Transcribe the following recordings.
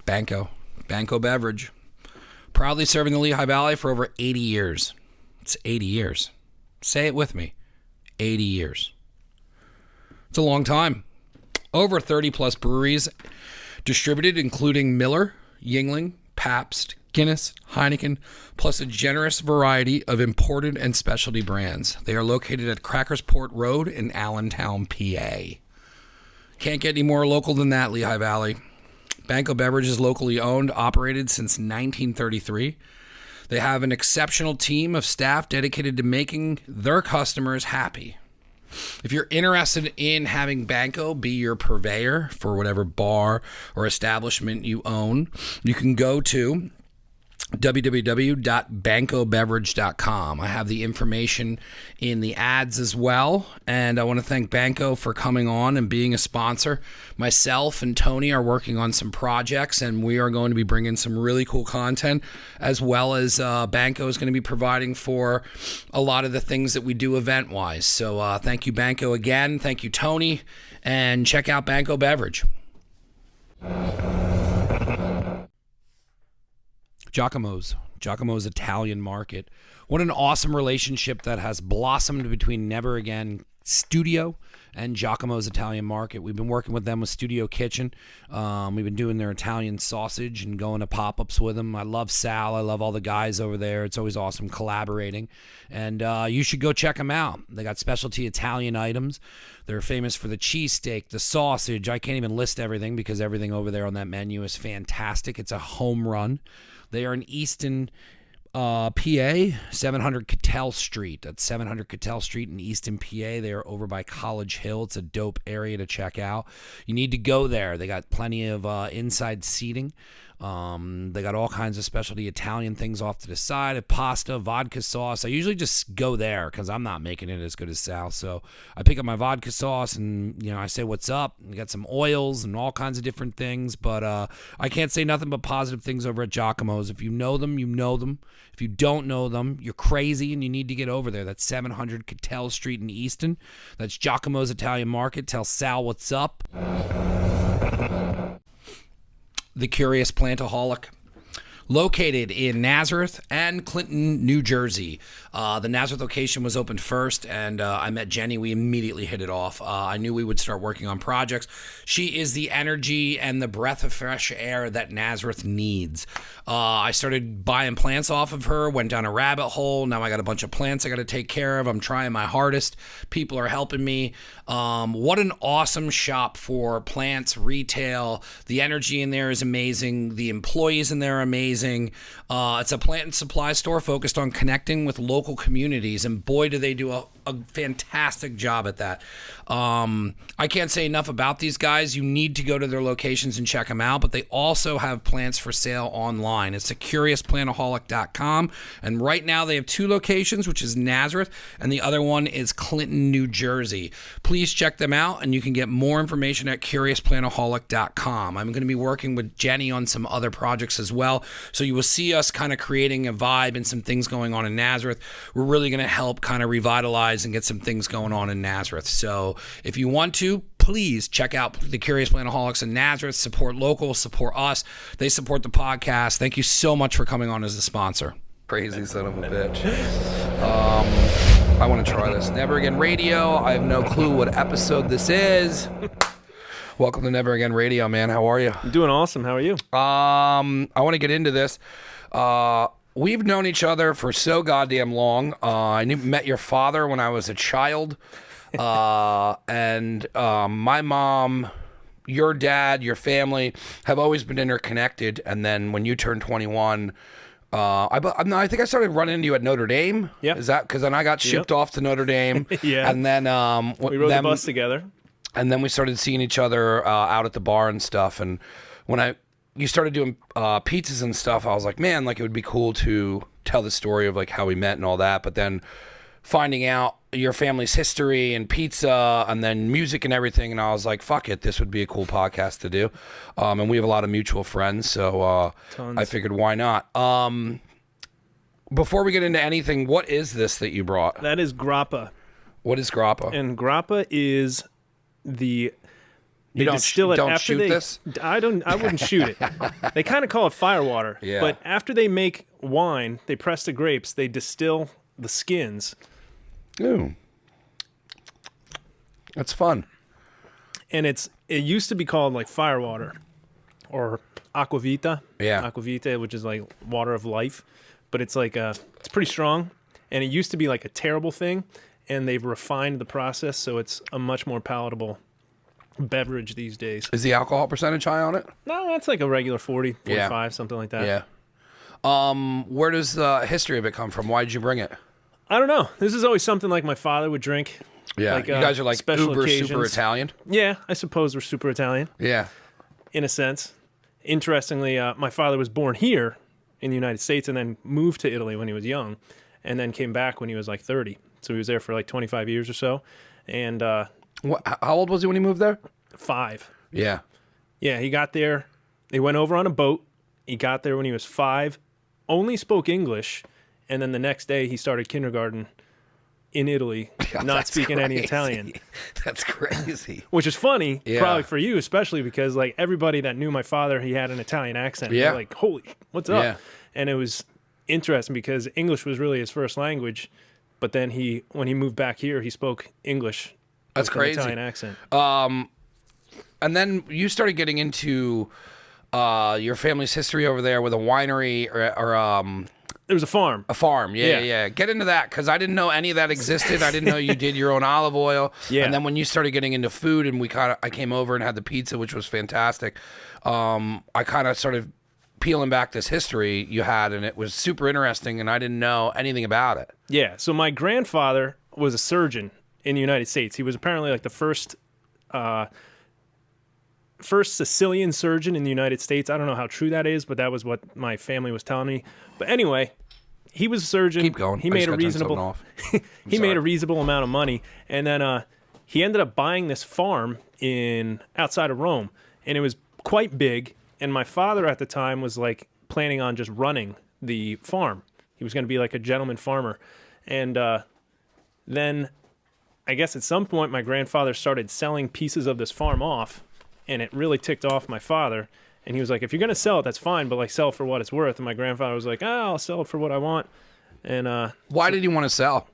Banco Beverage. Proudly serving the Lehigh Valley for over 80 years. It's 80 years. Say it with me. 80 years. It's a long time. Over 30 plus breweries distributed, including Miller, Yuengling, Pabst, Guinness, Heineken, plus a generous variety of imported and specialty brands. They are located at Crackersport Road in Allentown, PA. Can't get any more local than that, Lehigh Valley. Banco Beverage is locally owned, operated since 1933. They have an exceptional team of staff dedicated to making their customers happy. If you're interested in having Banco be your purveyor for whatever bar or establishment you own, you can go to www.bancobeverage.com. I have the information in the ads as well, and I want to thank Banco for coming on and being a sponsor. Myself and Tony are working on some projects, and we are going to be bringing some really cool content, as well as Banco is going to be providing for a lot of the things that we do event-wise. So thank you, Banco, again. Thank you, Tony, and check out Banco Beverage. Giacomo's Italian Market. What an awesome relationship that has blossomed between Never Again Studio and Giacomo's Italian Market. We've been working with them with Studio Kitchen. We've been doing their Italian sausage and going to pop-ups with them. I love Sal. I love all the guys over there. It's always awesome collaborating. And you should go check them out. They got specialty Italian items. They're famous for the cheesesteak, the sausage. I can't even list everything because everything over there on that menu is fantastic. It's a home run. They are in Easton, PA, 700 Cattell Street. That's 700 Cattell Street in Easton, PA. They are over by College Hill. It's a dope area to check out. You need to go there. They got plenty of inside seating. They got all kinds of specialty Italian things off to the side, of pasta, vodka sauce. I usually just go there because I'm not making it as good as Sal. So I pick up my vodka sauce and, I say, what's up? We got some oils and all kinds of different things. But I can't say nothing but positive things over at Giacomo's. If you know them, you know them. If you don't know them, you're crazy and you need to get over there. That's 700 Cattell Street in Easton. That's Giacomo's Italian Market. Tell Sal what's up. The Curious Plantaholic, located in Nazareth and Clinton, New Jersey. The Nazareth location was opened first, and I met Jenny. We immediately hit it off. I knew we would start working on projects. She is the energy and the breath of fresh air that Nazareth needs. I started buying plants off of her, went down a rabbit hole. Now I got a bunch of plants I got to take care of. I'm trying my hardest. People are helping me. What an awesome shop for plants, retail. The energy in there is amazing. The employees in there are amazing. It's a plant and supply store focused on connecting with local communities, and boy, do they do a fantastic job at that. I can't say enough about these guys. You need to go to their locations and check them out, but they also have plants for sale online. It's thecuriousplantaholic.com, and right now they have 2 locations, which is Nazareth, and the other one is Clinton, New Jersey. Please check them out, and you can get more information at curiousplantaholic.com. I'm going to be working with Jenny on some other projects as well, so you will see us kind of creating a vibe and some things going on in Nazareth. We're really going to help kind of revitalize and get some things going on in Nazareth. So if you want to, please check out the Curious Plantaholics in Nazareth. Support local, support us. They support the podcast. Thank you so much for coming on as a sponsor. Crazy son of a bitch. I want to try this. Never Again Radio. I have no clue what episode this is. Welcome to Never Again Radio, man. How are you? I'm doing awesome. How are you? I want to get into this. We've known each other for so goddamn long. I met your father when I was a child. And my mom, your dad, your family have always been interconnected. And then when you turned 21, I think I started running into you at Notre Dame. Yeah. Is that because then I got shipped off to Notre Dame? Yeah. And then we rode the bus together. And then we started seeing each other out at the bar and stuff. And when you started doing pizzas and stuff, I was like, man, like it would be cool to tell the story of like how we met and all that. But then finding out your family's history and pizza and then music and everything, and I was like, fuck it, this would be a cool podcast to do. And we have a lot of mutual friends, so I figured why not. Before we get into anything, what is this that you brought? That is grappa. What is grappa? And grappa is the They distill it don't after shoot this? I wouldn't shoot it. They kind of call it fire water. Yeah. But after they make wine, they press the grapes, they distill the skins. Ooh. That's fun. And it used to be called like fire water or aquavita. Yeah. Aquavita, which is like water of life. But it's like it's pretty strong. And it used to be like a terrible thing. And they've refined the process, so it's a much more palatable beverage these days. Is the alcohol percentage high on it? No, that's like a regular 40, 45, something like that. Yeah. Where does the history of it come from? Why did you bring it? I don't know. This is always something like my father would drink. Yeah. Like, you guys are like special uber occasions. super Italian. Yeah, I suppose we're super Italian. Yeah. In a sense. Interestingly, my father was born here in the United States and then moved to Italy when he was young and then came back when he was like 30. So he was there for like 25 years or so. And How old was he when he moved there? 5. Yeah. Yeah, he got there. They went over on a boat. He got there when he was 5, only spoke English. And then the next day he started kindergarten in Italy, not speaking any Italian. That's crazy. Which is funny, Yeah. probably for you, especially because like everybody that knew my father, he had an Italian accent. Yeah. They're like, holy, what's up? Yeah. And it was interesting because English was really his first language. But then when he moved back here, he spoke English. That's with crazy. An Italian accent. And then you started getting into your family's history over there with a winery or There was a farm. a farm. Yeah, Yeah. yeah. Get into that because I didn't know any of that existed. I didn't know you did your own olive oil. Yeah. And then when you started getting into food and I came over and had the pizza, which was fantastic. I kind of started peeling back this history you had, and it was super interesting, and I didn't know anything about it. Yeah. So my grandfather was a surgeon in the United States. He was apparently like the first Sicilian surgeon in the United States. I don't know how true that is, but that was what my family was telling me. But anyway, he was a surgeon. Keep going. He I made just a got done reasonable something off. he made a reasonable amount of money, and then he ended up buying this farm outside of Rome, and it was quite big. And my father at the time was like planning on just running the farm. He was going to be like a gentleman farmer. And then I guess at some point my grandfather started selling pieces of this farm off, and it really ticked off my father. And he was like, if you're going to sell it, that's fine, but like sell it for what it's worth. And my grandfather was like, I'll sell it for what I want. And Why did he want to sell?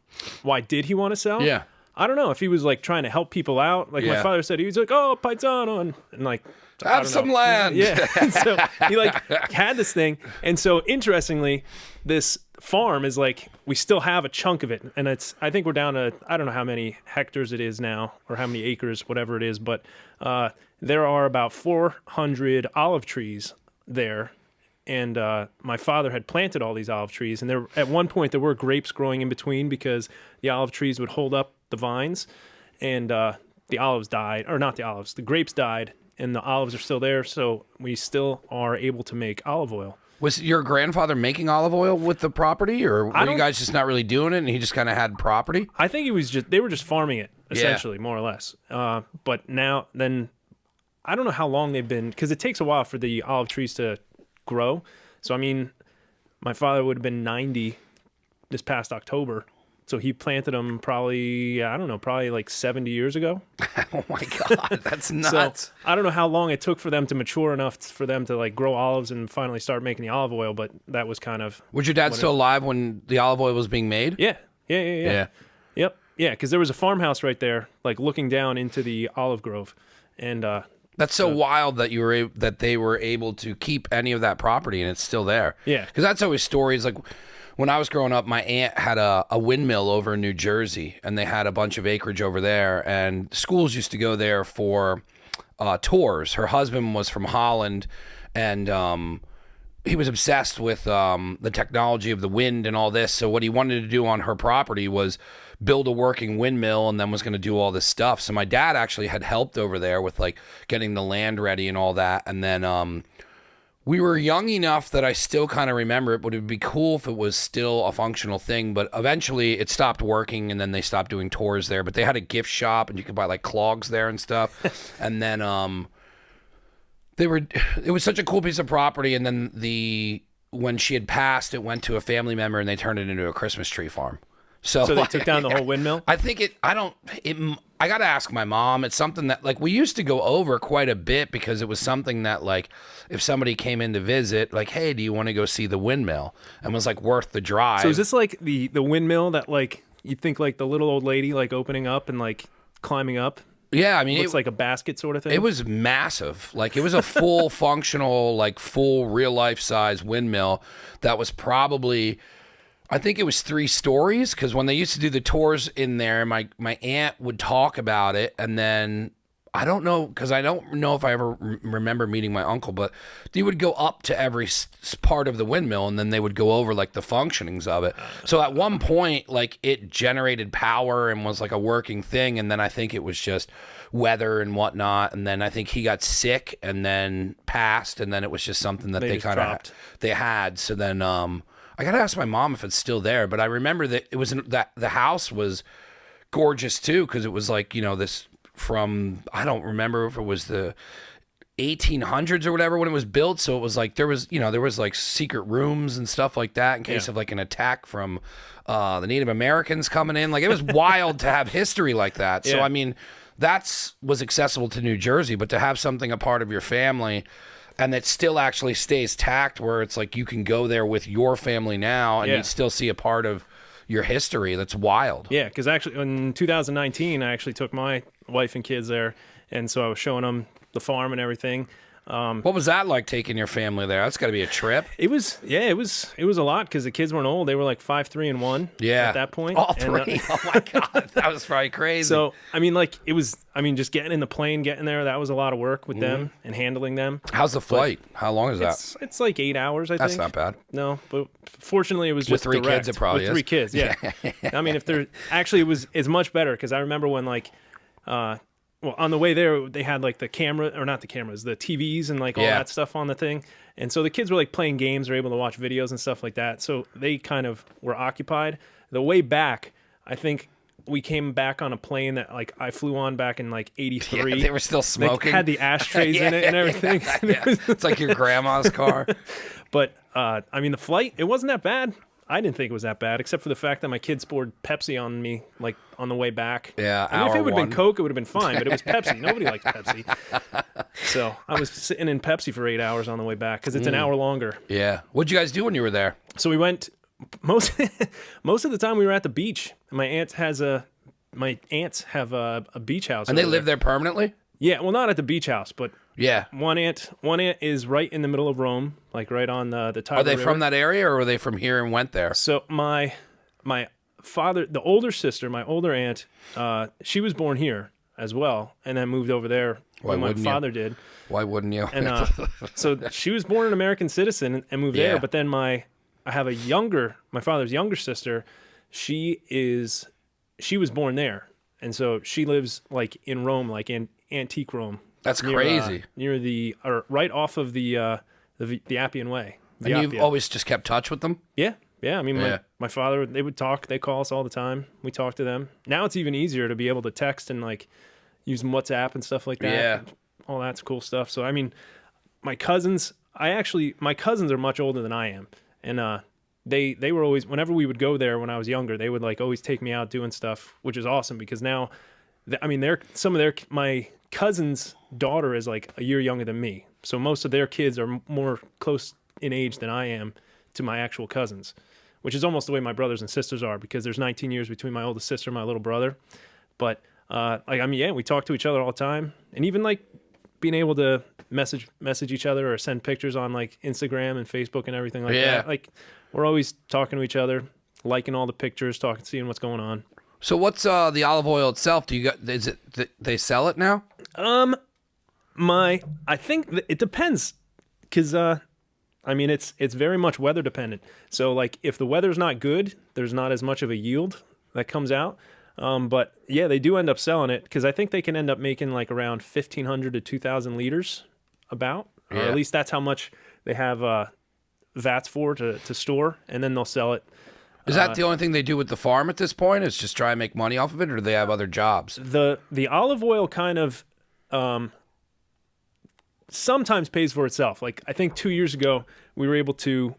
why did he want to sell? Yeah. I don't know if he was like trying to help people out. Like my Yeah. father said, he was like, oh, paisano, and like, I Have don't some know. land. Yeah. And so he like had this thing. And so interestingly, this farm is like, we still have a chunk of it. And I think we're down to, I don't know how many hectares it is now or how many acres, whatever it is. But there are about 400 olive trees there. And my father had planted all these olive trees. And at one point there were grapes growing in between because the olive trees would hold up the vines. And the olives died, or not the olives, the grapes died. And the olives are still there, so we still are able to make olive oil. Was your grandfather making olive oil with the property, or were you guys just not really doing it and he just kind of had property? I think they were just farming it, essentially, more or less. But then, I don't know how long they've been, because it takes a while for the olive trees to grow. So, I mean, my father would have been 90 this past October. So he planted them probably like 70 years ago. Oh my God, that's nuts. So I don't know how long it took for them to mature enough for them to like grow olives and finally start making the olive oil, but that was kind of... Was your dad still alive when the olive oil was being made? Yeah. Yep. Yeah, because there was a farmhouse right there, like looking down into the olive grove. And that's so wild that that they were able to keep any of that property and it's still there. Yeah. Because that's always stories like... When I was growing up, my aunt had a windmill over in New Jersey, and they had a bunch of acreage over there, and schools used to go there for tours. Her husband was from Holland, and he was obsessed with the technology of the wind and all this, so what he wanted to do on her property was build a working windmill and then was going to do all this stuff. So my dad actually had helped over there with like getting the land ready and all that, and then... we were young enough that I still kind of remember it, but it would be cool if it was still a functional thing. But eventually it stopped working, and then they stopped doing tours there. But they had a gift shop, and you could buy like clogs there and stuff. And then it was such a cool piece of property. And then when she had passed, it went to a family member, and they turned it into a Christmas tree farm. So they took down the whole windmill? I think I I got to ask my mom. It's something that like we used to go over quite a bit because it was something that like if somebody came in to visit, like, hey, do you want to go see the windmill? And was like worth the drive. So is this like the windmill that like you think like the little old lady like opening up and like climbing up? Yeah, I mean, Looks like a basket sort of thing. It was massive. Like it was a full functional, like full real life size windmill that was probably, I think it was 3 stories because when they used to do the tours in there, my aunt would talk about it, and then I don't know because I don't know if I ever remember meeting my uncle, but they would go up to every part of the windmill, and then they would go over like the functionings of it. So at one point, like it generated power and was like a working thing, and then I think it was just weather and whatnot, and then I think he got sick and then passed, and then it was just something that they kind of they had. So then I gotta ask my mom if it's still there, but I remember that it was that the house was gorgeous too because it was like this. From I don't remember if it was the 1800s or whatever when it was built, so it was like there was like secret rooms and stuff like that in case of like an attack from the Native Americans coming in. Like it was wild to have history like that. So I mean was accessible to New Jersey, but to have something a part of your family and that still actually stays tacked where it's like you can go there with your family now and you still see a part of your history. That's wild. Yeah, because actually in 2019, I actually took my wife and kids there, and so I was showing them the farm and everything. What was that like taking your family there? That's got to be a trip. It was a lot because the kids weren't old. They were like 5, 3, and 1 at that point. All 3. Oh my God, that was probably crazy. So I mean, like it was. I mean, just getting in the plane, getting there, that was a lot of work with them and handling them. How's the flight? How long is that? It's like 8 hours. I think that's not bad. No, but fortunately, it was just with 3 direct. kids. It probably with is. 3 kids. Yeah. I mean, if they're actually it's much better because I remember when like. Well, on the way there, they had like the TVs and like all that stuff on the thing. And so the kids were like playing games or able to watch videos and stuff like that. So they kind of were occupied. The way back, I think we came back on a plane that like I flew on back in like 83. Yeah, they were still smoking. They had the ashtrays in it and everything. It's like your grandma's car. But I mean, the flight, it wasn't that bad. I didn't think it was that bad, except for the fact that my kids poured Pepsi on me, like on the way back. Yeah, I mean, if it would have been Coke, it would have been fine, but it was Pepsi. Nobody likes Pepsi. So I was sitting in Pepsi for 8 hours on the way back because it's an hour longer. Yeah. What'd you guys do when you were there? So we went most of the time we were at the beach. My aunts have a beach house, and they live there permanently. Yeah, well, not at the beach house, but yeah, one aunt is right in the middle of Rome, like right on the Tiber Are they River. from that area, or were they from here and went there? So my father, the older sister, my older aunt, she was born here as well, and then moved over there when my father did. Why wouldn't you? And so she was born an American citizen and moved there. But then I have my father's younger sister. She was born there, and so she lives like in Rome, like in antique Rome. That's crazy. Or right off of the Appian Way. And you've always just kept touch with them? Yeah. I mean, my father, they would talk. They call us all the time. We talk to them. Now it's even easier to be able to text and like use WhatsApp and stuff like that. Yeah. All that's cool stuff. So I mean, my cousins are much older than I am, and they were always, whenever we would go there when I was younger, they would like always take me out doing stuff, which is awesome because now, my cousin's daughter is like a year younger than me. So most of their kids are more close in age than I am to my actual cousins, which is almost the way my brothers and sisters are because there's 19 years between my oldest sister and my little brother. But we talk to each other all the time, and even like being able to message each other or send pictures on like Instagram and Facebook and everything like that. Like we're always talking to each other, liking all the pictures, seeing what's going on. So what's the olive oil itself? Is it they sell it now? I think it depends, because it's very much weather dependent. So like if the weather's not good, there's not as much of a yield that comes out. But yeah, they do end up selling it because I think they can end up making like around 1,500 to 2,000 liters, or at least that's how much they have vats for to store, and then they'll sell it. Is that the only thing they do with the farm at this point? Is just try and make money off of it, or do they have other jobs? The olive oil kind of sometimes pays for itself. Like I think 2 years ago, we were able to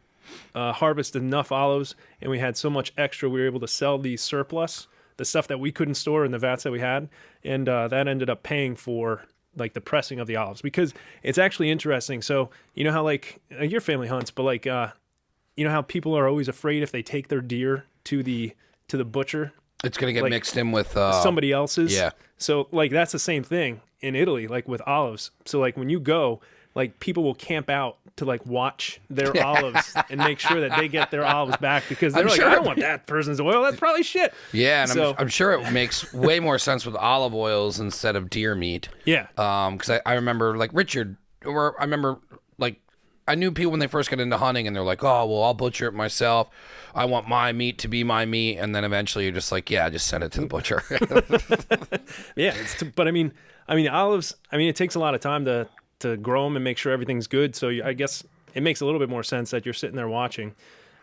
harvest enough olives, and we had so much extra, we were able to sell the surplus the stuff that we couldn't store in the vats that we had, and that ended up paying for like the pressing of the olives, because it's actually interesting. So you know how like your family hunts, but like you know how people are always afraid if they take their deer to the butcher, it's gonna get like, mixed in with somebody else's. Yeah. So like that's the same thing in Italy, like with olives. So like when you go, like people will camp out to like watch their olives and make sure that they get their olives back, because they're like, I don't want that person's oil. That's probably shit. Yeah, and So, I'm sure it makes way more sense with olive oils instead of deer meat. yeah. Because I remember like Richard, or I remember like I knew people when they first got into hunting, and they're like, oh, well, I'll butcher it myself. I want my meat to be my meat, and then eventually you're just like, yeah, just send it to the butcher. Yeah, but I mean olives. I mean, it takes a lot of time to grow them and make sure everything's good. So I guess it makes a little bit more sense that you're sitting there watching.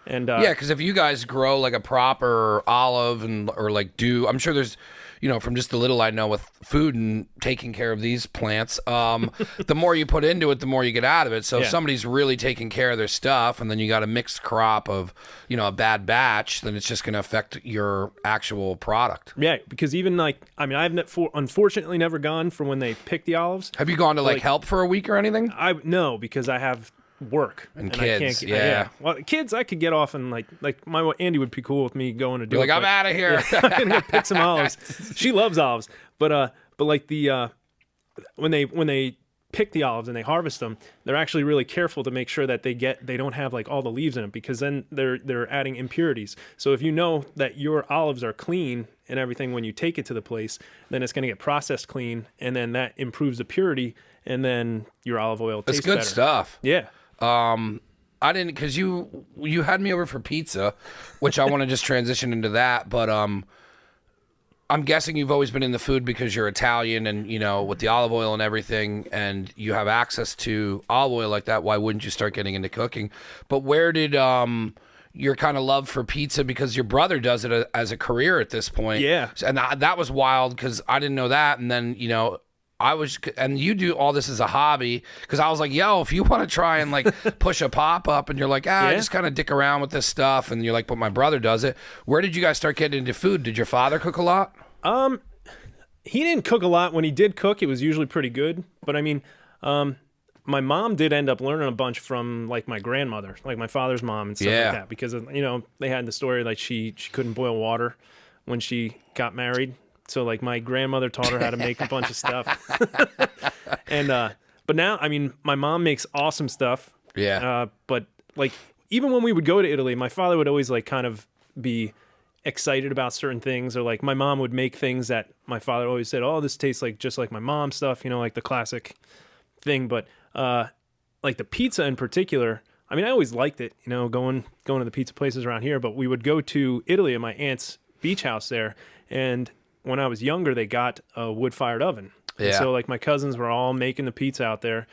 And yeah, because if you guys grow like a proper olive or like I'm sure there's, you know, from just the little I know with food and taking care of these plants, the more you put into it, the more you get out of it. So if somebody's really taking care of their stuff, and then you got a mixed crop of, you know, a bad batch, then it's just going to affect your actual product. Yeah, because even like, I mean, I've unfortunately never gone for when they pick the olives. Have you gone to like help for a week or anything? No, because I have work and I kids. can't, yeah. Well, kids I could get off, and like my Andy would be cool with me going to do You're it. like, I'm out of here. Yeah, I'm gonna go pick some olives. She loves olives, but like when they pick the olives and they harvest them, they're actually really careful to make sure that they don't have like all the leaves in it, because then they're adding impurities. So if you know that your olives are clean and everything when you take it to the place, then it's going to get processed clean, and then that improves the purity, and then your olive oil tastes better. It's good stuff. Yeah. I didn't, because you had me over for pizza, which I want to just transition into that. But I'm guessing you've always been in the food because you're Italian, and you know, with the olive oil and everything, and you have access to olive oil like that. Why wouldn't you start getting into cooking? But where did your kind of love for pizza, because your brother does it as a career at this point? Yeah, and that was wild, because I didn't know that. And then, you know, and you do all this as a hobby, because I was like, yo, if you want to try and like push a pop up, and you're like, I just kind of dick around with this stuff, and you're like, but my brother does it. Where did you guys start getting into food? Did your father cook a lot? He didn't cook a lot. When he did cook, it was usually pretty good. But I mean, my mom did end up learning a bunch from like my grandmother, like my father's mom and stuff like that, because you know, they had the story like she couldn't boil water when she got married. So like my grandmother taught her how to make a bunch of stuff. And but now, I mean, my mom makes awesome stuff. Yeah. But like even when we would go to Italy, my father would always like kind of be excited about certain things, or like my mom would make things that my father always said, oh, this tastes like just like my mom's stuff, you know, like the classic thing. But like the pizza in particular, I mean, I always liked it, you know, going to the pizza places around here. But we would go to Italy at my aunt's beach house there, and when I was younger, they got a wood-fired oven. Yeah. And so like my cousins were all making the pizza out there,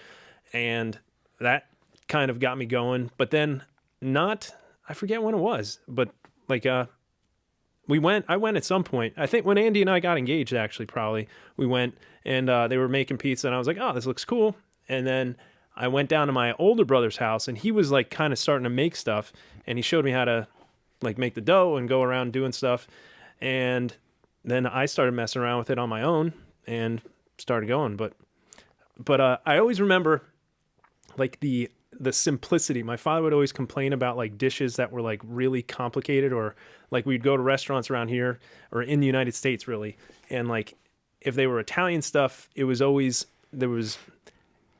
and that kind of got me going. But then I forget when it was, but like I went at some point. I think when Andy and I got engaged, actually, probably we went, and they were making pizza, and I was like, oh, this looks cool. And then I went down to my older brother's house, and he was like kind of starting to make stuff, and he showed me how to like make the dough and go around doing stuff. And then I started messing around with it on my own and started going. But I always remember like the simplicity. My father would always complain about like dishes that were like really complicated, or like we'd go to restaurants around here or in the United States really, and like if they were Italian stuff, it was always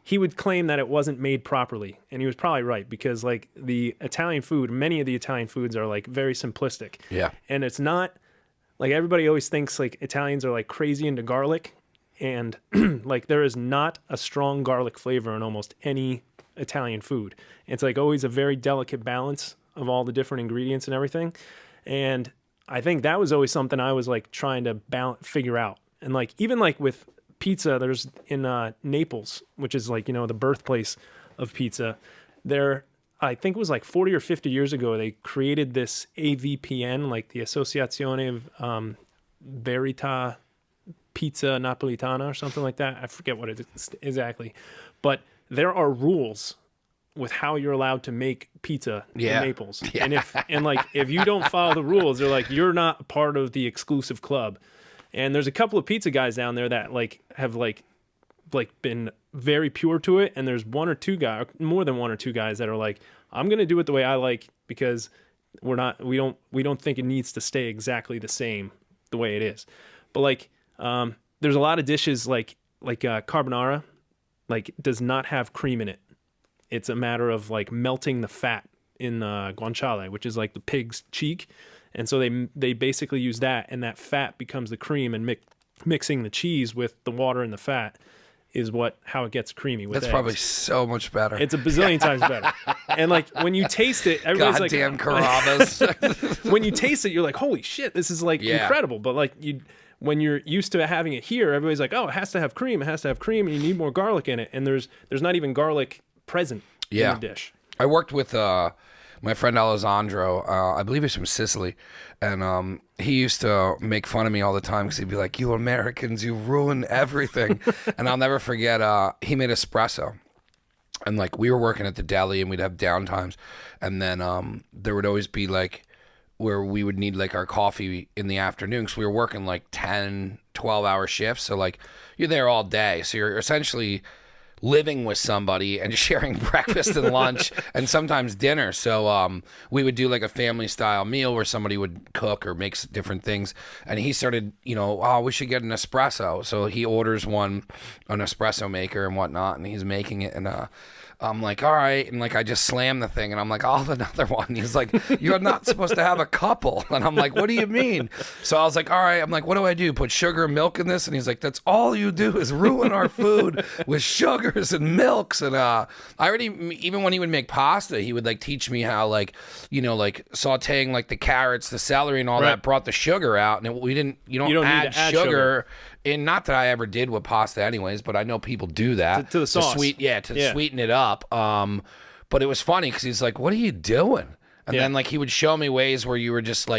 he would claim that it wasn't made properly, and he was probably right, because like the Italian food, many of the Italian foods are like very simplistic. Yeah. And it's not like everybody always thinks like Italians are like crazy into garlic, and like there is not a strong garlic flavor in almost any Italian food. It's like always a very delicate balance of all the different ingredients and everything. And I think that was always something I was like trying to figure out. And like even like with pizza, there's in Naples, which is like, you know, the birthplace of pizza, there I think it was like 40 or 50 years ago, they created this AVPN, like the Associazione of Verità Pizza Napolitana or something like that. I forget what it is exactly. But there are rules with how you're allowed to make pizza Yeah. in Naples. Yeah. And if you don't follow the rules, they're like, you're not part of the exclusive club. And there's a couple of pizza guys down there that have been very pure to it, and there's more than one or two guys that are like, I'm gonna do it the way I like, because we don't think it needs to stay exactly the same the way it is. But there's a lot of dishes like carbonara does not have cream in it. It's a matter of melting the fat in guanciale, which is like the pig's cheek. And so they basically use that, and that fat becomes the cream, and mixing the cheese with the water and the fat is how it gets creamy with That's eggs. probably so much better. It's a bazillion times better. And when you taste it, everybody's Goddamn Carrabba's. when you taste it, you're like, holy shit, this is incredible. But when you're used to having it here, everybody's like, oh, it has to have cream. It has to have cream, and you need more garlic in it. And there's not even garlic present in the dish. I worked with my friend Alessandro. I believe he's from Sicily, and he used to make fun of me all the time because he'd be like, "You Americans, you ruin everything." And I'll never forget. He made espresso, and we were working at the deli, and we'd have downtimes, and then there would always be where we would need our coffee in the afternoon, because we were working 10, 12-hour shifts. So you're there all day, so you're essentially living with somebody and sharing breakfast and lunch and sometimes dinner. So we would do a family style meal where somebody would cook or make different things. And he started, oh, we should get an espresso. So he orders an espresso maker and whatnot, and he's making it. And I'm like, all right. And I just slammed the thing, and I'm like, I'll have another one. He's like, you're not supposed to have a couple. And I'm like, what do you mean? So I was like, all right. I'm like, what do I do? Put sugar and milk in this? And he's like, that's all you do is ruin our food with sugars and milks. And even when he would make pasta, he would teach me how sauteing the carrots, the celery, and all that brought the sugar out. And you don't add sugar. And not that I ever did with pasta anyways, but I know people do that. To the sauce. Sweeten it up. But it was funny because he's like, what are you doing? And then he would show me ways where you were just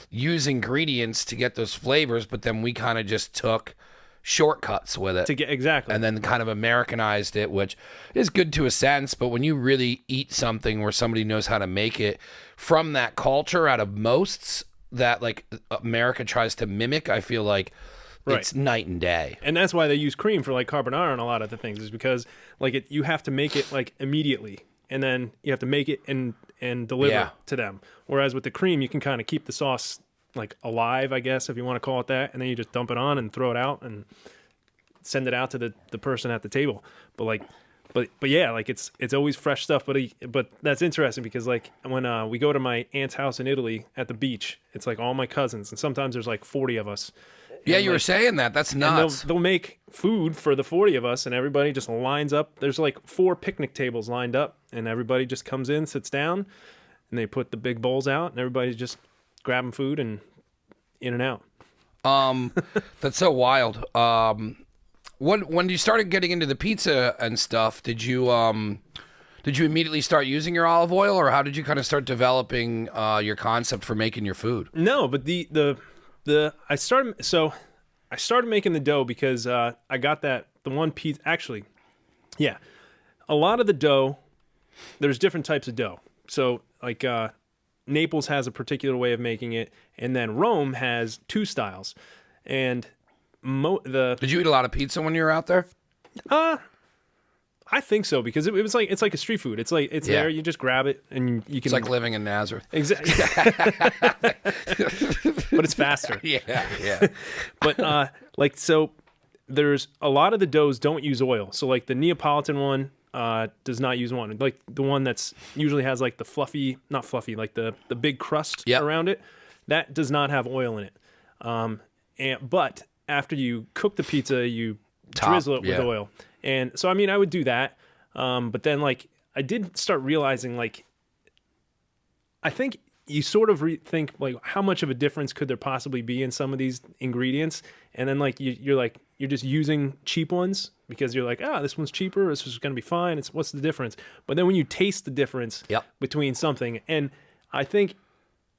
use ingredients to get those flavors, but then we kind of just took shortcuts with it. To get exactly. And then kind of Americanized it, which is good to a sense, but when you really eat something where somebody knows how to make it from that culture out of mosts that America tries to mimic, I feel like it's night and day. And that's why they use cream for carbonara and a lot of the things, is because you have to make it immediately, and then you have to make it and deliver to them. Whereas with the cream, you can kind of keep the sauce alive, I guess, if you want to call it that, and then you just dump it on and throw it out and send it out to the person at the table. But yeah, it's always fresh stuff. But that's interesting because when we go to my aunt's house in Italy at the beach, it's all my cousins, and sometimes there's 40 of us. Yeah, you were saying that. That's nuts. They'll make food for the 40 of us, and everybody just lines up. There's 4 picnic tables lined up, and everybody just comes in, sits down, and they put the big bowls out, and everybody's just grabbing food and in and out. That's so wild. When you started getting into the pizza and stuff, did you immediately start using your olive oil, or how did you kind of start developing your concept for making your food? No, but I started making the dough because I got the one piece. Actually, yeah, a lot of the dough, there's different types of dough. So Naples has a particular way of making it, and then Rome has 2 styles. And did you eat a lot of pizza when you were out there? I think so, because it was it's like a street food. It's there, you just grab it and you can. It's like living in Nazareth. Exactly. But it's faster. Yeah. But so there's a lot of the doughs don't use oil. So the Neapolitan one does not use one. The one that's usually has the fluffy, not fluffy, the big crust around it, that does not have oil in it. But after you cook the pizza, you drizzle it with oil. And so, I would do that. But then, I did start realizing, I think you sort of think, how much of a difference could there possibly be in some of these ingredients? And then, you're just using cheap ones because you're this one's cheaper. This is going to be fine. What's the difference? But then when you taste the difference between something, and I think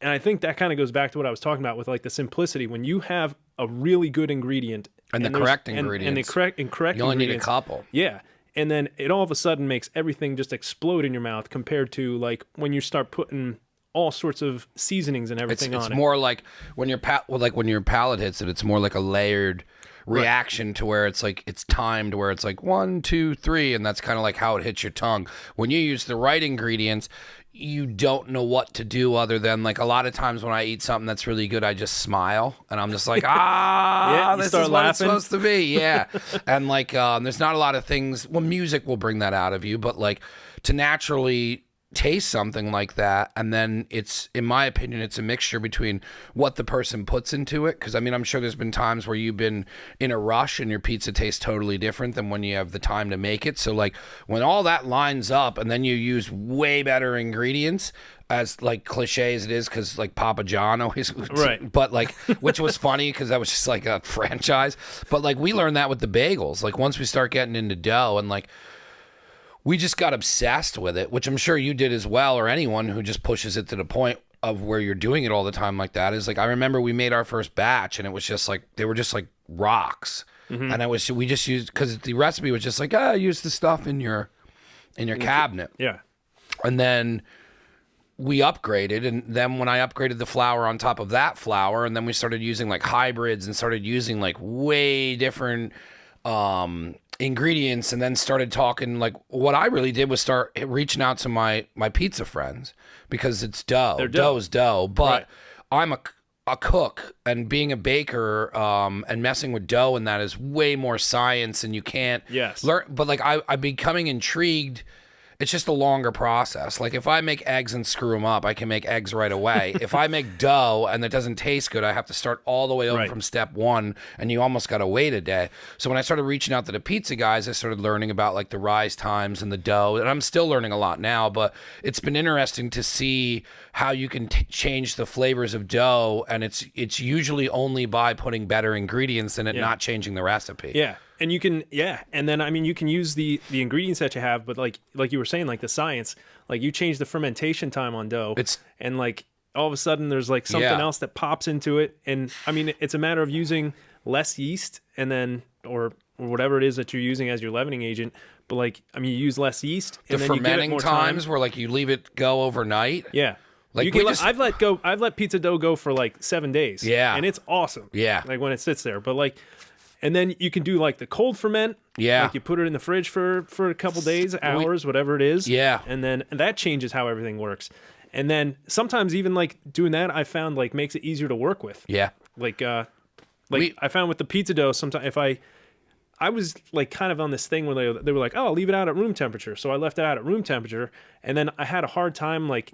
that kind of goes back to what I was talking about with the simplicity. When you have a really good ingredient and the correct ingredients, and correct you only ingredients, need a couple. Yeah, And then it all of a sudden makes everything just explode in your mouth compared to like when you start putting all sorts of seasonings and everything on it. It's more like when when your palate hits it, it's more like a layered reaction to where it's like it's timed, where it's like 1, 2, 3, and that's kind of like how it hits your tongue. When you use the right ingredients, you don't know what to do other than like a lot of times when I eat something that's really good, I just smile and I'm just like, this is what it's supposed to be. Yeah. And like, there's not a lot of things. Well, music will bring that out of you, but like to naturally taste something like that, and then it's, in my opinion, it's a mixture between what the person puts into it, because I mean I'm sure there's been times where you've been in a rush and your pizza tastes totally different than when you have the time to make it. So like when all that lines up and then you use way better ingredients, as like cliche as it is, because like Papa John always right, but like, which was funny because that was just like a franchise, but like we learned that with the bagels. Like once we start getting into dough, and like we just got obsessed with it, which I'm sure you did as well, or anyone who just pushes it to the point of where you're doing it all the time like that. Is like, I remember we made our first batch and it was just like, they were just like rocks. Mm-hmm. And we just used, because the recipe was just like, use the stuff in your cabinet. Yeah. And then we upgraded, and then when I upgraded the flour on top of that flour, and then we started using like hybrids and started using like way different ingredients, and then started talking, like what I really did was start reaching out to my pizza friends, because it's dough. Dough's dough, but right. I'm a cook, and being a baker and messing with dough, and that is way more science, and you can't learn. But like I'm becoming intrigued. It's just a longer process. Like if I make eggs and screw them up, I can make eggs right away. If I make dough and it doesn't taste good, I have to start all the way over from step one, and you almost got to wait a day. So when I started reaching out to the pizza guys, I started learning about like the rise times and the dough, and I'm still learning a lot now, but it's been interesting to see how you can change the flavors of dough, and it's usually only by putting better ingredients in it, not changing the recipe. Yeah. And you can, and then I mean, you can use the ingredients that you have, but like you were saying, like the science, like you change the fermentation time on dough, and like all of a sudden there's like something else that pops into it, and I mean it's a matter of using less yeast, and then or whatever it is that you're using as your leavening agent, but like I mean you use less yeast, and the then fermenting you get it more times where like you leave it go overnight. Yeah. Like I've let pizza dough go for like 7 days. Yeah. And it's awesome. Yeah. Like when it sits there, but like. And then you can do like the cold ferment. Yeah. Like you put it in the fridge for a couple days, hours, whatever it is. Yeah. And that changes how everything works. And then sometimes even like doing that, I found like makes it easier to work with. Yeah. Like I found with the pizza dough, sometimes if I was like kind of on this thing where they were like, oh, leave it out at room temperature. So I left it out at room temperature. And then I had a hard time like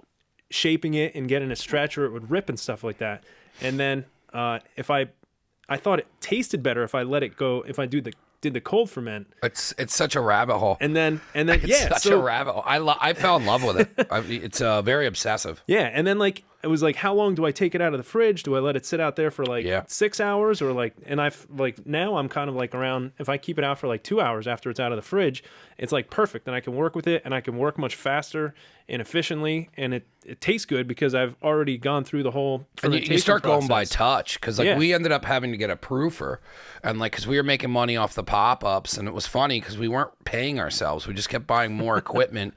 shaping it and getting a stretch, or it would rip and stuff like that. And then I thought it tasted better if I let it go, if I did the cold ferment. It's such a rabbit hole. And then it's such a rabbit hole. I fell in love with it. It's very obsessive. Yeah, and then like it was like, how long do I take it out of the fridge? Do I let it sit out there for like 6 hours, or like? And I've like now I'm kind of like around, if I keep it out for like 2 hours after it's out of the fridge, it's like perfect, and I can work with it, and I can work much faster and efficiently, and it tastes good because I've already gone through the whole fermentation and you start process. going by touch, because like we ended up having to get a proofer, and like because we were making money off the pop-ups, and it was funny because we weren't paying ourselves, we just kept buying more equipment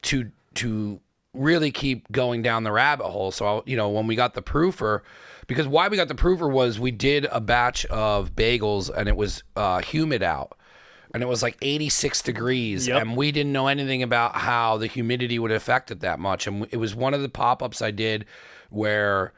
to really keep going down the rabbit hole. So when we got the proofer, because why we got the proofer was we did a batch of bagels, and it was humid out. And it was like 86 degrees, and we didn't know anything about how the humidity would affect it that much. And it was one of the pop-ups I did where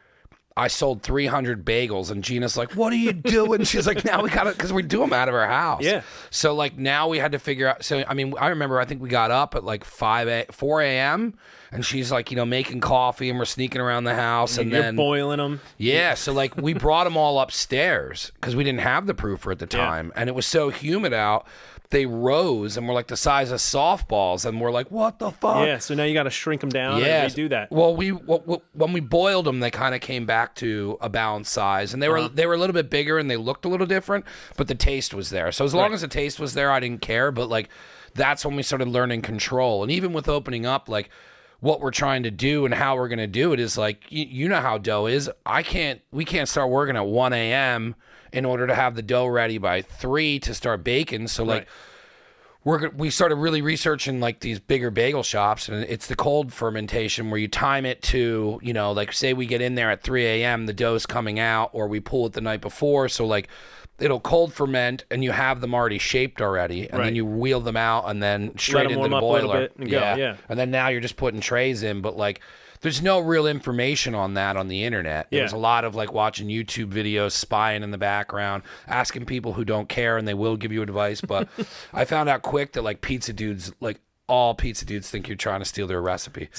I sold 300 bagels, and Gina's like, what are you doing? She's like, now we got it, because we do them out of our house. Yeah. So like now we had to figure out. So I mean, I remember I think we got up at like 4 a.m. and she's like, making coffee, and we're sneaking around the house, and you're then boiling them. Yeah. So like we brought them all upstairs because we didn't have the proofer at the time, and it was so humid out. They rose and were like the size of softballs, and we're like, what the fuck? Yeah, so now you got to shrink them down and redo that. Well, when we boiled them, they kind of came back to a balanced size, and they were a little bit bigger, and they looked a little different, but the taste was there. So as long as the taste was there, I didn't care. But like that's when we started learning control, and even with opening up, like what we're trying to do and how we're going to do it is like you know how dough is. We can't start working at 1 a.m. in order to have the dough ready by 3 to start baking. So like we started really researching like these bigger bagel shops, and it's the cold fermentation where you time it to, you know, like say we get in there at 3 a.m., the dough's coming out, or we pull it the night before. So like it'll cold ferment and you have them already shaped already, and then you wheel them out and then straight into the boiler. Let them warm up a little bit and go, yeah. And then now you're just putting trays in, but like there's no real information on that on the internet. There's a lot of like watching YouTube videos, spying in the background, asking people who don't care, and they will give you advice. But I found out quick that like pizza dudes, like all pizza dudes think you're trying to steal their recipe.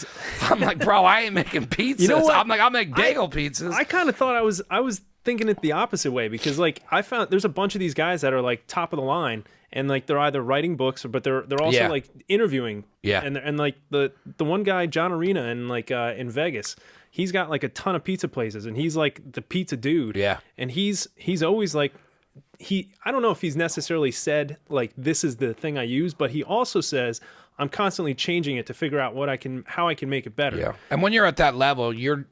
I'm like, bro, I ain't making pizzas. You know what? I'm like, I'll make bagel pizzas. I kind of thought I was thinking it the opposite way, because like I found there's a bunch of these guys that are like top of the line, and like they're either writing books, but they're also like interviewing. Yeah. And like the one guy, John Arena, in Vegas, he's got like a ton of pizza places, and he's like the pizza dude. Yeah. And he's always like, I don't know if he's necessarily said like this is the thing I use, but he also says I'm constantly changing it to figure out how I can make it better. Yeah. And when you're at that level, you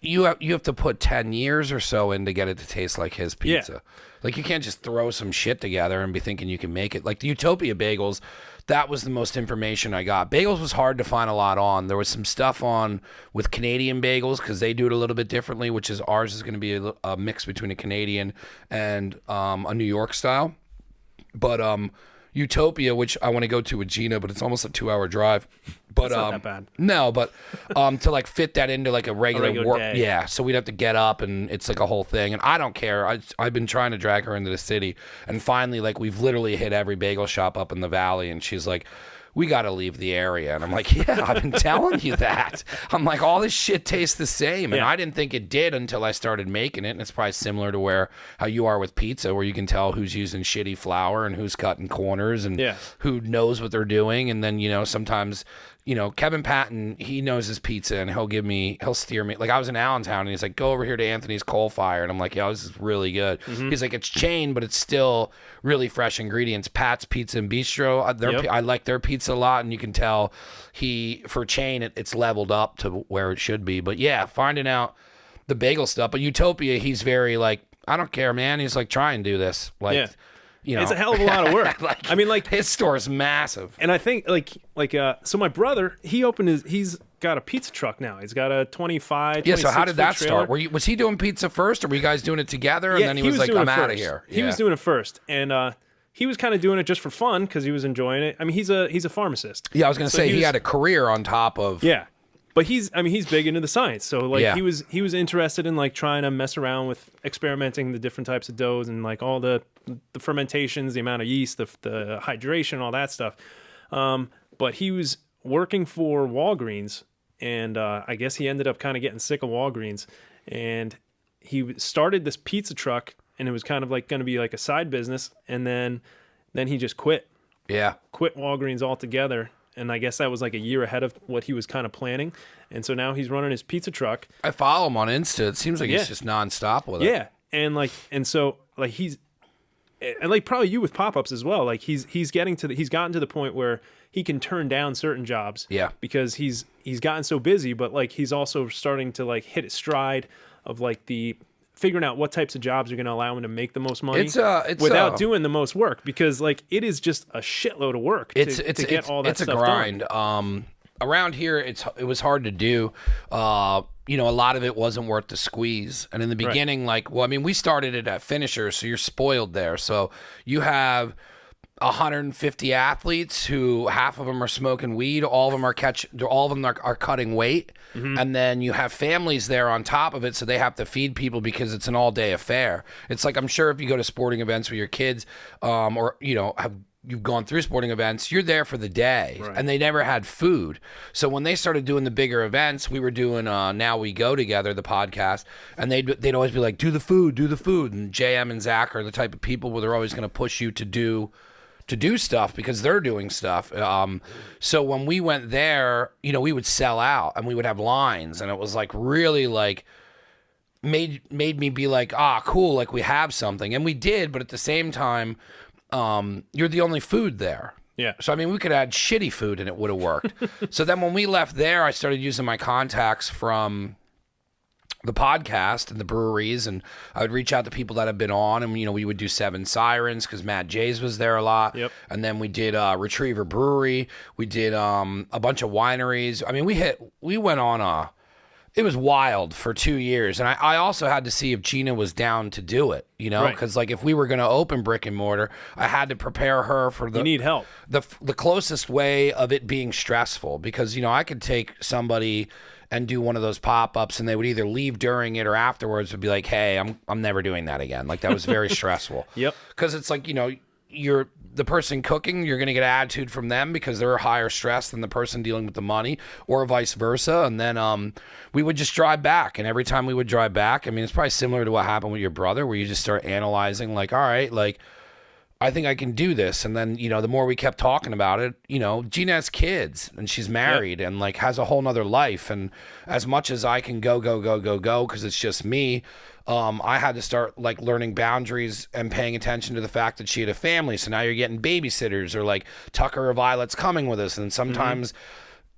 have to put 10 years or so in to get it to taste like his pizza. Yeah. Like you can't just throw some shit together and be thinking you can make it. Like the Utopia bagels, that was the most information I got. Bagels was hard to find a lot on. There was some stuff on with Canadian bagels because they do it a little bit differently, which is ours is going to be a mix between a Canadian and a New York style. But Utopia, which I want to go to with Gina, but it's almost a 2-hour drive. But that's not that bad. No, but to like fit that into like a regular work, day. Yeah. So we'd have to get up, and it's like a whole thing. And I don't care. I've been trying to drag her into the city, and finally, like we've literally hit every bagel shop up in the valley, and she's like, we got to leave the area. And I'm like, yeah, I've been telling you that. I'm like, all this shit tastes the same. And I didn't think it did until I started making it. And it's probably similar to how you are with pizza, where you can tell who's using shitty flour and who's cutting corners and who knows what they're doing. And then, you know, sometimes, you know, Kevin Patton, he knows his pizza, and he'll steer me. Like I was in Allentown, and he's like, go over here to Anthony's Coal Fire. And I'm like, yo, this is really good. Mm-hmm. He's like, it's chain, but it's still really fresh ingredients. Pat's Pizza and Bistro, I like their pizza a lot, and you can tell for chain, it's leveled up to where it should be. But yeah, finding out the bagel stuff. But Utopia, he's very like, I don't care, man. He's like, try and do this. Like, you know, it's a hell of a lot of work. Like, I mean, like his store is massive. And I think so my brother, he's got a pizza truck now. He's got a 25, so how did that trailer. start? Was he doing pizza first, or were you guys doing it together? And then he was like, I'm out of here. He was doing it first. And he was kind of doing it just for fun because he was enjoying it. I mean, he's a pharmacist. Yeah, I was going to say he had a career on top of. Yeah. But he's big into the science. So like he was interested in like trying to mess around with experimenting the different types of doughs and like all the fermentations, the amount of yeast, the hydration, all that stuff. But he was working for Walgreens, and I guess he ended up kind of getting sick of Walgreens, and he started this pizza truck, and it was kind of like going to be like a side business, and then he just quit. Yeah. Quit Walgreens altogether. And I guess that was like a year ahead of what he was kind of planning. And so now he's running his pizza truck. I follow him on Insta. It seems like he's just nonstop with it. Yeah. And so he's, and like probably you with pop-ups as well. Like he's gotten to the point where he can turn down certain jobs. Yeah. Because he's gotten so busy, but like he's also starting to like hit his stride of like figuring out what types of jobs are going to allow him to make the most money without doing the most work, because like it is just a shitload of work to get all that stuff done. It's a grind. Around here, it was hard to do. You know, a lot of it wasn't worth the squeeze. And in the beginning, we started it at Finisher, so you're spoiled there. So you have 150 athletes who half of them are smoking weed, all of them are cutting weight, and then you have families there on top of it, so they have to feed people because it's an all-day affair. It's like, I'm sure if you go to sporting events with your kids, or you know, you've gone through sporting events, you're there for the day, and they never had food. So when they started doing the bigger events, we were doing Now We Go Together, the podcast, and they'd always be like, do the food, and JM and Zach are the type of people where they're always going to push you to do stuff because they're doing stuff. So when we went there, you know, we would sell out and we would have lines, and it was like really like made me be like, cool, like we have something. And we did, but at the same time, you're the only food there. Yeah. So I mean, we could add shitty food and it would have worked. So then when we left there, I started using my contacts from the podcast and the breweries, and I would reach out to people that have been on, and we would do Seven Sirens because Matt Jays was there a lot. Yep. And then we did Retriever Brewery. We did a bunch of wineries. I mean, we went on it was wild for 2 years, and I also had to see if Gina was down to do it, because like if we were going to open brick and mortar, I had to prepare her for You need help. the closest way of it being stressful, because I could take somebody and do one of those pop-ups, and they would either leave during it or afterwards would be like, hey, I'm never doing that again. Like, that was very stressful. Yep. Because it's like, you're the person cooking, you're going to get attitude from them because they're higher stress than the person dealing with the money, or vice versa. And then we would just drive back, and every time we would drive back, I mean, it's probably similar to what happened with your brother, where you just start analyzing, like, all right, like, I think I can do this. And then, the more we kept talking about it, Gina has kids and she's married and like has a whole nother life. And as much as I can go, because it's just me, I had to start like learning boundaries and paying attention to the fact that she had a family. So now you're getting babysitters, or like Tucker or Violet's coming with us. And sometimes,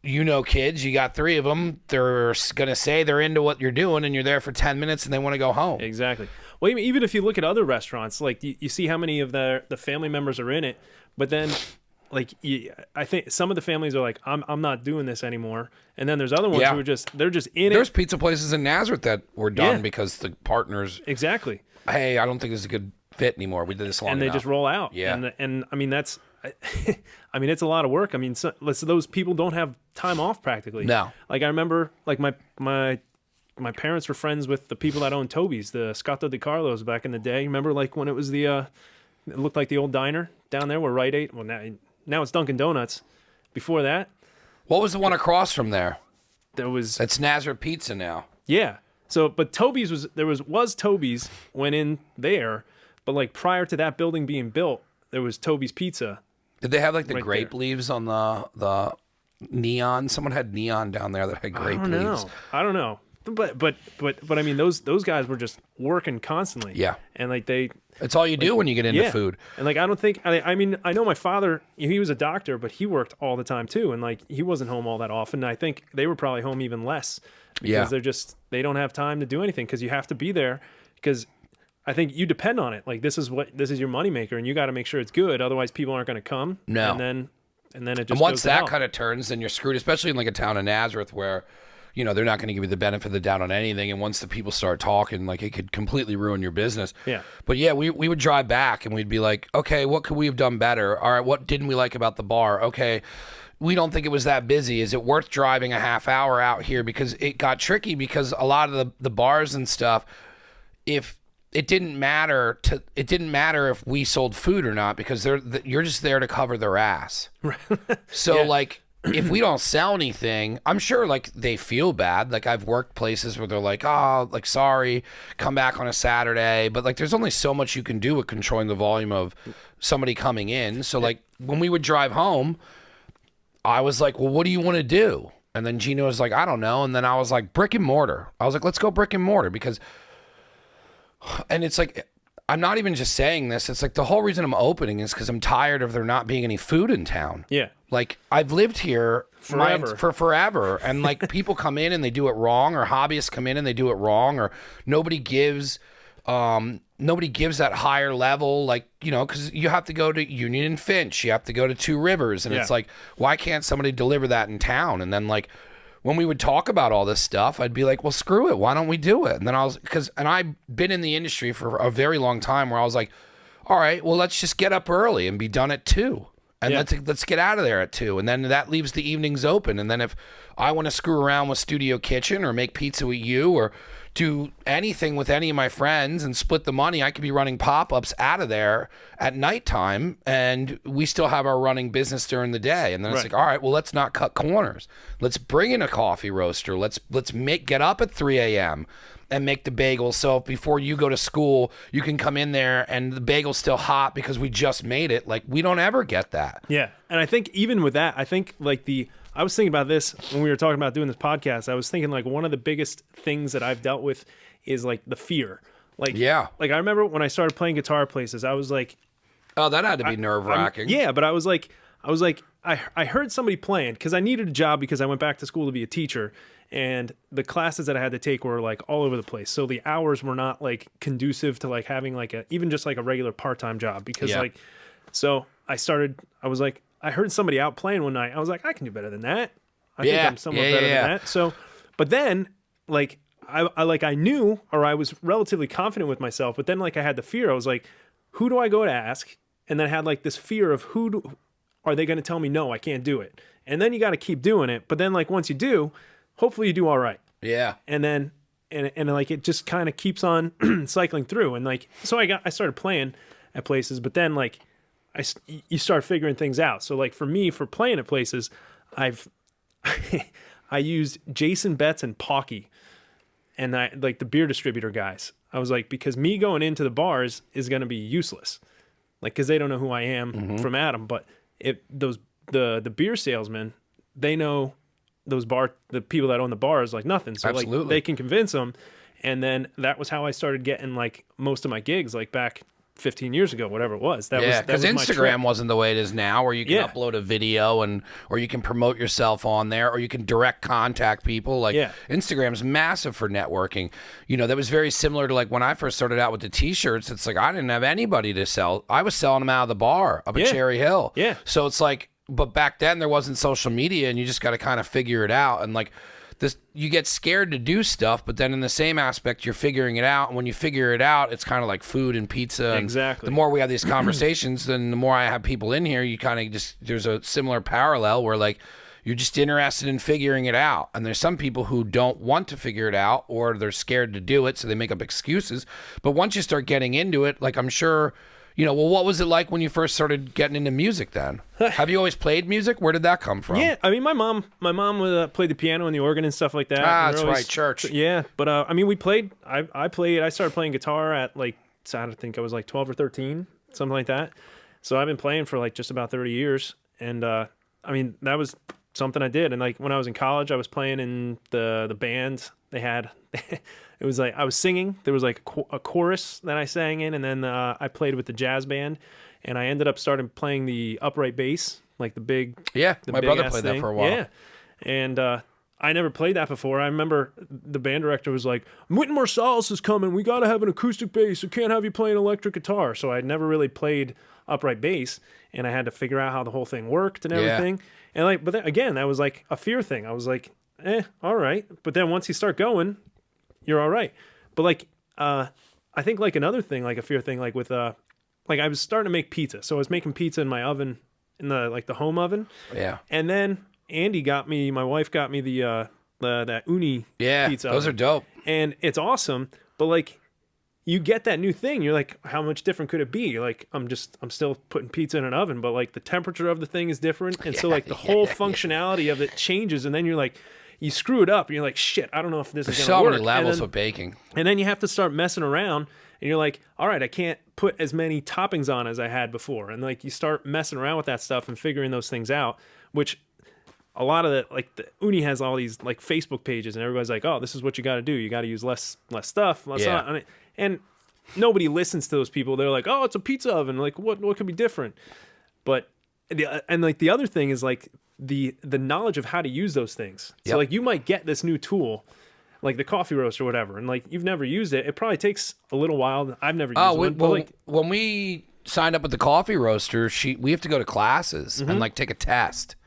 kids, you got 3 of them, they're going to say they're into what you're doing, and you're there for 10 minutes and they want to go home. Exactly. Well, even if you look at other restaurants, like you see how many of the family members are in it, but then like I think some of the families are like, I'm not doing this anymore, and then there's other ones who are they're just in it. There's pizza places in Nazareth that were done because the partners exactly. Hey, I don't think this is a good fit anymore. We did this long enough. And they just roll out. Yeah. And I mean it's a lot of work. I mean, those people don't have time off practically. No. Like I remember, like my parents were friends with the people that owned Toby's, the Scotto di Carlos back in the day. Remember, like when it was it looked like the old diner down there where Rite Aid. Well, now it's Dunkin' Donuts. Before that, what was the one across from there? It's Nazareth Pizza now. Yeah. So, but Toby's was Toby's went in there, but like prior to that building being built, there was Toby's Pizza. Did they have like the right grape there. leaves on the neon? Someone had neon down there that had grape leaves. I don't know. But I mean those guys were just working constantly. Yeah. And like it's all you do when you get into food. And like I don't think I mean I know my father, he was a doctor, but he worked all the time too, and like he wasn't home all that often. I think they were probably home even less because they don't have time to do anything, because you have to be there, because I think you depend on it. Like this is your moneymaker, and you got to make sure it's good, otherwise people aren't going to come. No. And then it just and once goes to that hell. kind of turns, then you're screwed, especially in like a town of Nazareth where they're not going to give you the benefit of the doubt on anything. And once the people start talking, like it could completely ruin your business. Yeah. But yeah, we would drive back and we'd be like, okay, what could we have done better? All right, what didn't we like about the bar? Okay, we don't think it was that busy. Is it worth driving a half hour out here? Because it got tricky, because a lot of the bars and stuff, if it didn't matter if we sold food or not, because you're just there to cover their ass. So like, if we don't sell anything, I'm sure like they feel bad. Like I've worked places where they're like, oh, like sorry, come back on a Saturday. But like there's only so much you can do with controlling the volume of somebody coming in. So like when we would drive home, I was like, well, what do you want to do? And then Gina was like, I don't know. And then I was like, brick and mortar. I was like, let's go brick and mortar, because, and it's like, I'm not even just saying this. It's like the whole reason I'm opening is because I'm tired of there not being any food in town. Yeah. Like I've lived here for forever. And like people come in and they do it wrong, or hobbyists come in and they do it wrong, or nobody gives that higher level, like, because you have to go to Union and Finch, you have to go to Two Rivers. And it's like, why can't somebody deliver that in town? And then like, when we would talk about all this stuff, I'd be like, well, screw it. Why don't we do it? And then I've been in the industry for a very long time, where I was like, all right, well, let's just get up early and be done at 2. And let's get out of there at 2. And then that leaves the evenings open. And then if I want to screw around with Studio Kitchen or make pizza with you or do anything with any of my friends and split the money, I could be running pop-ups out of there at nighttime, and we still have our running business during the day. And then it's like, all right, well, let's not cut corners. Let's bring in a coffee roaster. Let's get up at 3 a.m. and make the bagels. So before you go to school, you can come in there and the bagel's still hot because we just made it. Like, we don't ever get that. Yeah. And I think even with that, I think like I was thinking about this when we were talking about doing this podcast. I was thinking like one of the biggest things that I've dealt with is like the fear. Like, like I remember when I started playing guitar places, I was like, oh, that had to be nerve wracking. Yeah. But I was like, I was like, I heard somebody playing because I needed a job because I went back to school to be a teacher, and the classes that I had to take were like all over the place. So the hours were not like conducive to like having like even just like a regular part-time job because like, so I was like, I heard somebody out playing one night. I was like, I can do better than that. I think I'm somewhat better than that. So, but then like I knew, or I was relatively confident with myself, but then like I had the fear. I was like, who do I go to ask? And then I had like this fear of are they going to tell me, no, I can't do it? And then you got to keep doing it. But then like once you do, hopefully you do all right. Yeah. And then, and like it just kind of keeps on cycling through. And like, so I started playing at places, but then like you start figuring things out. So like for me, for playing at places, I used Jason Betts and Pocky, and I like the beer distributor guys. I was like, because me going into the bars is going to be useless. Like, because they don't know who I am from Adam, but the beer salesmen, they know the people that own the bars like nothing. So like they can convince them. And then that was how I started getting like most of my gigs, like back 15 years ago, whatever it was. Because Instagram wasn't the way it is now, where you can upload a video or you can promote yourself on there, or you can direct contact people. Like Instagram's massive for networking. You know, that was very similar to like when I first started out with the t-shirts. It's like I didn't have anybody to sell. I was selling them out of the bar up at Cherry Hill. Yeah. So it's like, but back then there wasn't social media, and you just got to kind of figure it out. And like this, you get scared to do stuff, but then in the same aspect, you're figuring it out. And when you figure it out, it's kind of like food and pizza. And exactly. The more we have these conversations, then the more I have people in here, you kind of just, there's a similar parallel where like you're just interested in figuring it out. And there's some people who don't want to figure it out, or they're scared to do it, so they make up excuses. But once you start getting into it, like I'm sure, you know, well, what was it like when you first started getting into music then? Have you always played music? Where did that come from? Yeah, I mean, my mom played the piano and the organ and stuff like that. Ah, that's right, church. Yeah, but I mean, we played. I started playing guitar at like, I think I was like 12 or 13, something like that. So I've been playing for like just about 30 years, and I mean, that was something I did. And like when I was in college, I was playing in the band. They had. It was like I was singing. There was like a chorus that I sang in, and then I played with the jazz band, and I ended up starting playing the upright bass, like the big. Yeah, my brother played that for a while. Yeah, and I never played that before. I remember the band director was like, "Wynton Marsalis is coming. We got to have an acoustic bass. We can't have you playing electric guitar." So I never really played upright bass, and I had to figure out how the whole thing worked and everything. Yeah. And like, but then, again, that was like a fear thing. I was like, all right. But then once you start going, you're all right. But like, I think like another thing, like a fear thing, like with, like I was starting to make pizza. So I was making pizza in my oven, in the home oven. Yeah. And then my wife got me that uni pizza. Those are dope. And it's awesome. But like, you get that new thing. You're like, how much different could it be? Like, I'm still putting pizza in an oven, but like the temperature of the thing is different. And so like the whole functionality of it changes. And then you're like, you screw it up and you're like, shit, I don't know if this is going to work. There's so many levels of baking. And then you have to start messing around and you're like, all right, I can't put as many toppings on as I had before. And like you start messing around with that stuff and figuring those things out, which a lot of the, like the Uni has all these like Facebook pages and everybody's like, oh, this is what you got to do. You got to use less stuff. And nobody listens to those people. They're like, oh, it's a pizza oven. Like what could be different? But the other thing is like, the knowledge of how to use those things. So like you might get this new tool, like the coffee roaster or whatever, and like you've never used it. It probably takes a little while. I've never used one. But like, when we signed up with the coffee roaster, we have to go to classes and like take a test.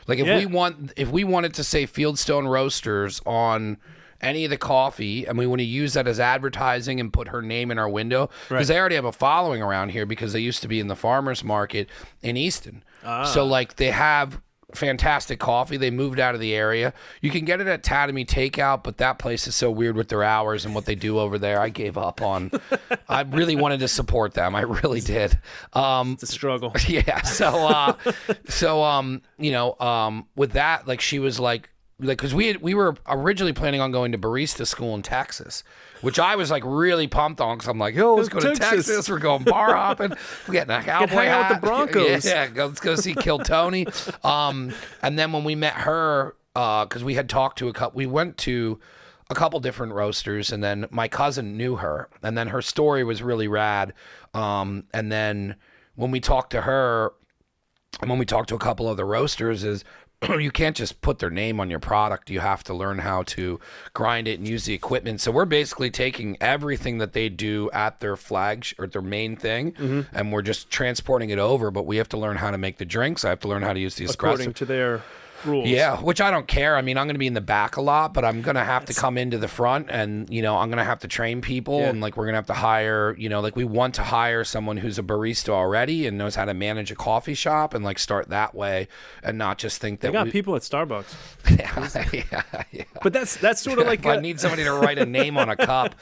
Like if we wanted to say Fieldstone Roasters on any of the coffee and we want to use that as advertising and put her name in our window, because they already have a following around here because they used to be in the farmers market in Easton. So like they have fantastic coffee. They moved out of the area. You can get it at Tatamy Takeout, but that place is so weird with their hours and what they do over there. I gave up on. I really wanted to support them. I really did. It's a struggle. Yeah. So with that, like she was like because we were originally planning on going to barista school in Texas, which I was like really pumped on because I'm like, yo, let's go to Texas. We're going bar hopping. We're getting a cowboy hang out hat. with the Broncos. Yeah, let's go see Kill Tony. And then when we met her, because we had talked to we went to a couple different roasters, and then my cousin knew her, and then her story was really rad. And then when we talked to her, and when we talk to a couple other roasters is you can't just put their name on your product. You have to learn how to grind it and use the equipment. So we're basically taking everything that they do at their flagship or their main thing, and we're just transporting it over. But we have to learn how to make the drinks. I have to learn how to use the espresso. According to their rules. Yeah, which I don't care. I mean, I'm going to be in the back a lot, but I'm going to have to come into the front, and, you know, I'm going to have to train people, and, like, we're going to have to hire, you know, like, we want to hire someone who's a barista already and knows how to manage a coffee shop and, like, start that way and not just think that they got people at Starbucks. Yeah. But that's sort of like I need somebody to write a name on a cup.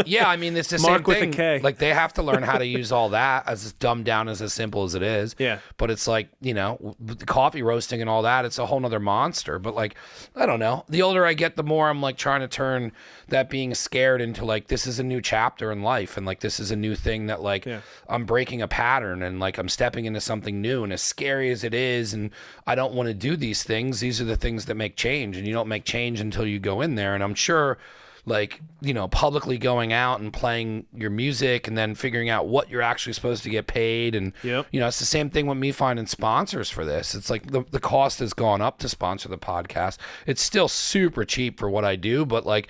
Yeah, I mean, it's the Mark same thing. with a K. Like, they have to learn how to use all that as dumbed down as simple as it is. Yeah. But it's like, you know, the coffee roasting and all that, it's a whole nother monster. But, like, I don't know. The older I get, the more I'm, like, trying to turn that being scared into, like, this is a new chapter in life. And, like, this is a new thing that, like, I'm breaking a pattern and, like, I'm stepping into something new. And as scary as it is, and I don't want to do these things, these are the things that make change. And you don't make change until you go in there. And I'm sure, like, you know, publicly going out and playing your music and then figuring out what you're actually supposed to get paid. And, you know, it's the same thing with me finding sponsors for this. It's like the cost has gone up to sponsor the podcast. It's still super cheap for what I do, but, like,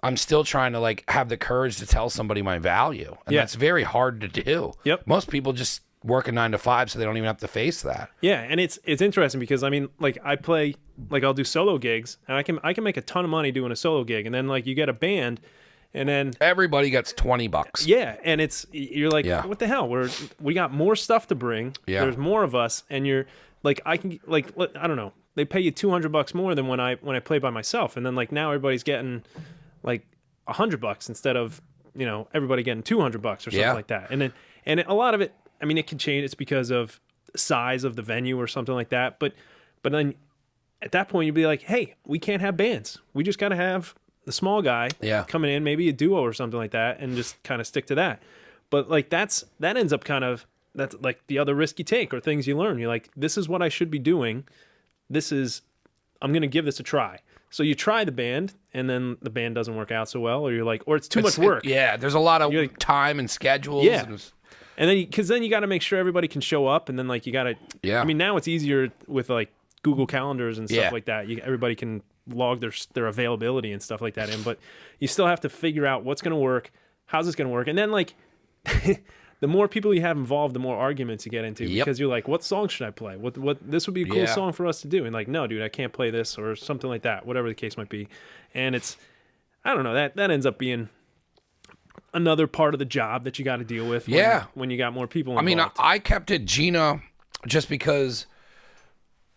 I'm still trying to, like, have the courage to tell somebody my value. And that's very hard to do. Most people just work a 9 to 5, so they don't even have to face that. Yeah, and it's interesting because, I mean, like, I play, like, I'll do solo gigs, and I can make a ton of money doing a solo gig, and then, like, you get a band, and then everybody gets $20. Yeah, and you're like, what the hell? We got more stuff to bring. There's more of us, and you're like, I can, like, I don't know. They pay you $200 more than when I play by myself, and then, like, now everybody's getting like $100 instead of, you know, everybody getting $200 or something like that. And a lot of it, I mean, it can change. It's because of the size of the venue or something like that. But then at that point, you'd be like, hey, we can't have bands. We just got to have the small guy coming in, maybe a duo or something like that, and just kind of stick to that. But, like, that ends up kind of, that's like the other risk you take or things you learn. You're like, this is what I should be doing. I'm going to give this a try. So you try the band, and then the band doesn't work out so well, or you're like, or it's too much work. There's a lot of time and schedules. Yeah. And then, because then you got to make sure everybody can show up, and then, like, you got to. I mean, now it's easier with, like, Google calendars and stuff like that. Everybody can log their availability and stuff like that in, but you still have to figure out what's going to work, how's this going to work, and then, like, the more people you have involved, the more arguments you get into because you're like, what song should I play? What this would be a cool song for us to do, and, like, no, dude, I can't play this or something like that, whatever the case might be, and it's, I don't know, that ends up being another part of the job that you got to deal with when you got more people involved. I mean, I kept it Gina just because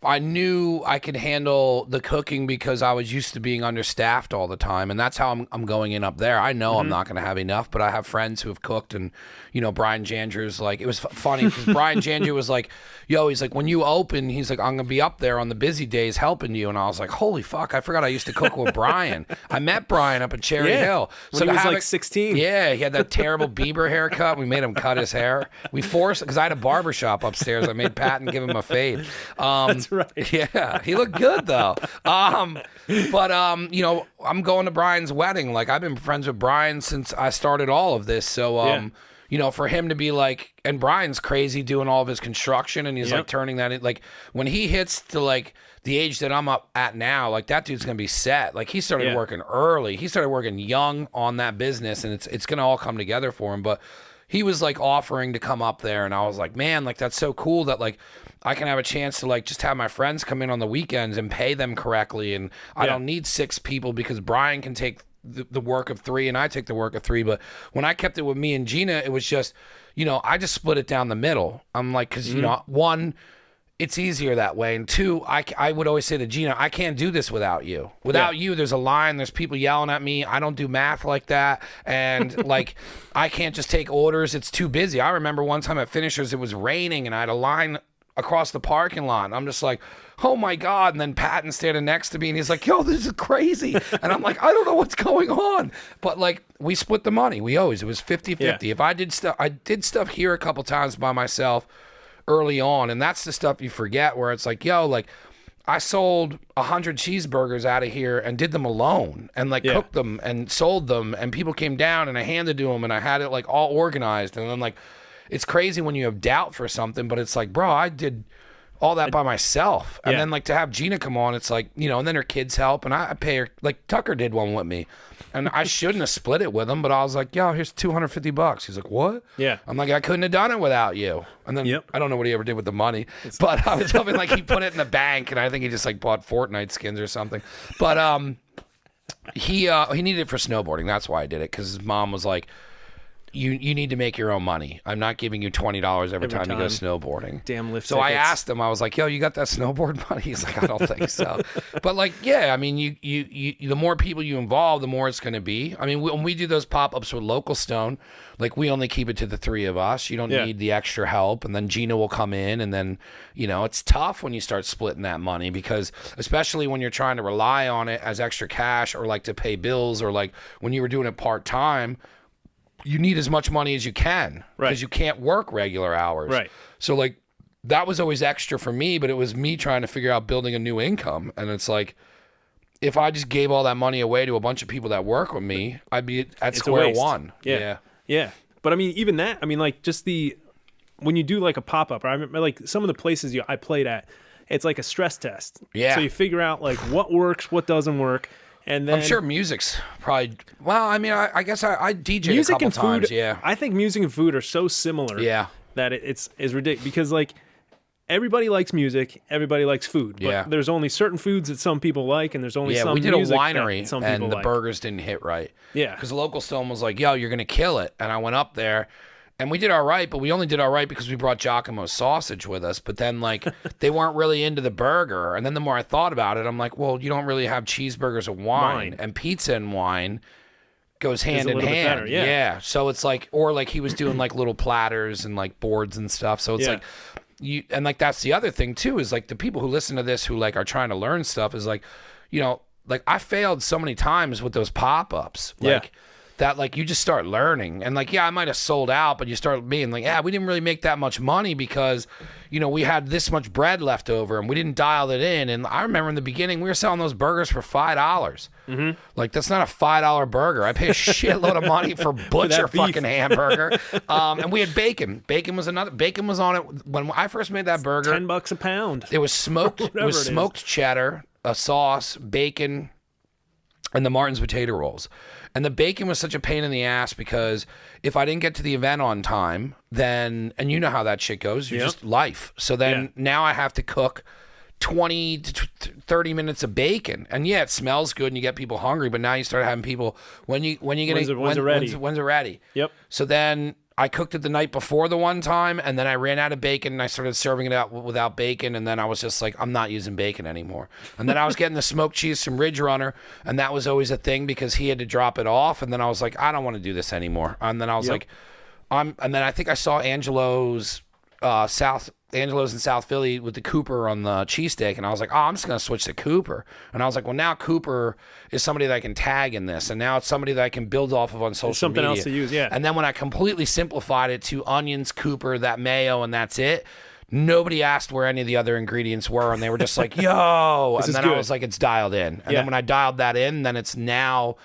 I knew I could handle the cooking because I was used to being understaffed all the time, and that's how I'm going in up there. I know I'm not going to have enough, but I have friends who have cooked, and, you know, Brian Jandrew's like, it was funny because Brian Jandrew was like, yo, he's like, when you open, he's like, I'm going to be up there on the busy days helping you, and I was like, holy fuck, I forgot I used to cook with Brian. I met Brian up in Cherry Hill. So when he was like 16. Yeah, he had that terrible Bieber haircut. We made him cut his hair. We forced, because I had a barbershop upstairs. I made Patton give him a fade. That's right. Yeah, he looked good though. You know, I'm going to Brian's wedding. Like, I've been friends with Brian since I started all of this. So, you know, for him to be like, and Brian's crazy doing all of his construction, and he's like turning that in. Like, when he hits to, like, the age that I'm up at now, like, that dude's gonna be set. Like, he started working early. He started working young on that business, and it's gonna all come together for him. But he was, like, offering to come up there, and I was like, man, like, that's so cool that, like, I can have a chance to, like, just have my friends come in on the weekends and pay them correctly, and I don't need 6 people because Brian can take the work of 3 and I take the work of 3. But when I kept it with me and Gina, it was just, you know, I just split it down the middle. I'm like, because, you know, 1, it's easier that way, and 2, I would always say to Gina, I can't do this without you. Without you, there's a line, there's people yelling at me. I don't do math like that, and like, I can't just take orders. It's too busy. I remember one time at Finishers, it was raining, and I had a line across the parking lot, and I'm just like, oh my God. And then Patton standing next to me, and he's like, yo, this is crazy. And I'm like, I don't know what's going on. But, like, we split the money. It was 50-50. If I did stuff here a couple times by myself early on, and that's the stuff you forget, where it's like, yo, like, I sold 100 cheeseburgers out of here and did them alone, and, like, cooked them and sold them, and people came down and I handed to them, and I had it, like, all organized. And then, like, it's crazy when you have doubt for something, but it's like, bro, I did all that by myself. And Yeah. then like to have Gina come on, it's like, and then her kids help, and I pay her. Like Tucker did one with me, and I shouldn't have split it with him, but I was like, yo, here's $250. He's like, what? Yeah. I'm like, I couldn't have done it without you. And then Yep. I don't know what he ever did with the money, but I was hoping like he put it in the bank, and I think he just like bought Fortnite skins or something. But he needed it for snowboarding. That's why I did it, because his mom was like, You need to make your own money. I'm not giving you $20 every time you go snowboarding. Damn lift So I tickets. asked him, I was like, yo, you got that snowboard money? He's like, I don't think so. But like, yeah, I mean, you the more people you involve, the more it's going to be. I mean, when we do those pop-ups with Local Stone, like we only keep it to the three of us. You don't need the extra help. And then Gina will come in, and then, it's tough when you start splitting that money, because especially when you're trying to rely on it as extra cash, or like to pay bills, or like when you were doing it part-time, you need as much money as you can, because you can't work regular hours. Right. So like that was always extra for me, but it was me trying to figure out building a new income. And it's like, if I just gave all that money away to a bunch of people that work with me, I'd be at square one. Yeah. But I mean, even that, I mean, like just when you do like a pop-up, I remember like some of the places I played at, it's like a stress test. Yeah. So you figure out like what works, what doesn't work. And then I'm sure music's probably, well, I mean, I guess I DJ music a couple and food, times. Yeah. I think music and food are so similar. Yeah. That it's ridiculous, because like everybody likes music, everybody likes food, but there's only certain foods that some people like, and there's only some we did a music winery, that some and people the like. burgers didn't hit right. Yeah. Because the Local Stone was like, yo, you're going to kill it. And I went up there, and we did all right, but we only did all right because we brought Giacomo's sausage with us. But then, like, they weren't really into the burger. And then the more I thought about it, I'm like, well, you don't really have cheeseburgers and wine. And pizza and wine goes hand in hand. Better, yeah. So it's like, or like he was doing like little platters and like boards and stuff. So it's like, and like that's the other thing too, is like the people who listen to this who like are trying to learn stuff is like, like I failed so many times with those pop-ups. Like, that like you just start learning, and like, I might have sold out, but you start being like, we didn't really make that much money because we had this much bread left over and we didn't dial it in. And I remember in the beginning we were selling those burgers for $5. Like, that's not a $5 burger. I pay a shitload of money for butcher fucking hamburger. And we had bacon. Bacon was on it when I first made that burger. $10 a pound. It was smoked. It was smoked cheddar, a sauce, bacon, and the Martin's potato rolls. And the bacon was such a pain in the ass, because if I didn't get to the event on time, then, and you know how that shit goes, you're just life. So then now I have to cook 20 to 30 minutes of bacon. And it smells good and you get people hungry, but now you start having people, when's it ready? Yep. So then I cooked it the night before the one time, and then I ran out of bacon, and I started serving it out without bacon, and then I was just like, I'm not using bacon anymore. And then I was getting the smoked cheese from Ridge Runner, and that was always a thing because he had to drop it off, and then I was like, I don't want to do this anymore. And then I was like, and then I think I saw Angelo's in South Philly with the Cooper on the cheesesteak, and I was like, I'm just going to switch to Cooper. And I was like, well, now Cooper is somebody that I can tag in this, and now it's somebody that I can build off of on social something media. Else to use, yeah. And then when I completely simplified it to onions, Cooper, that mayo, and that's it, nobody asked where any of the other ingredients were, and they were just like, yo. And then I was like, it's dialed in. And then when I dialed that in, then it's now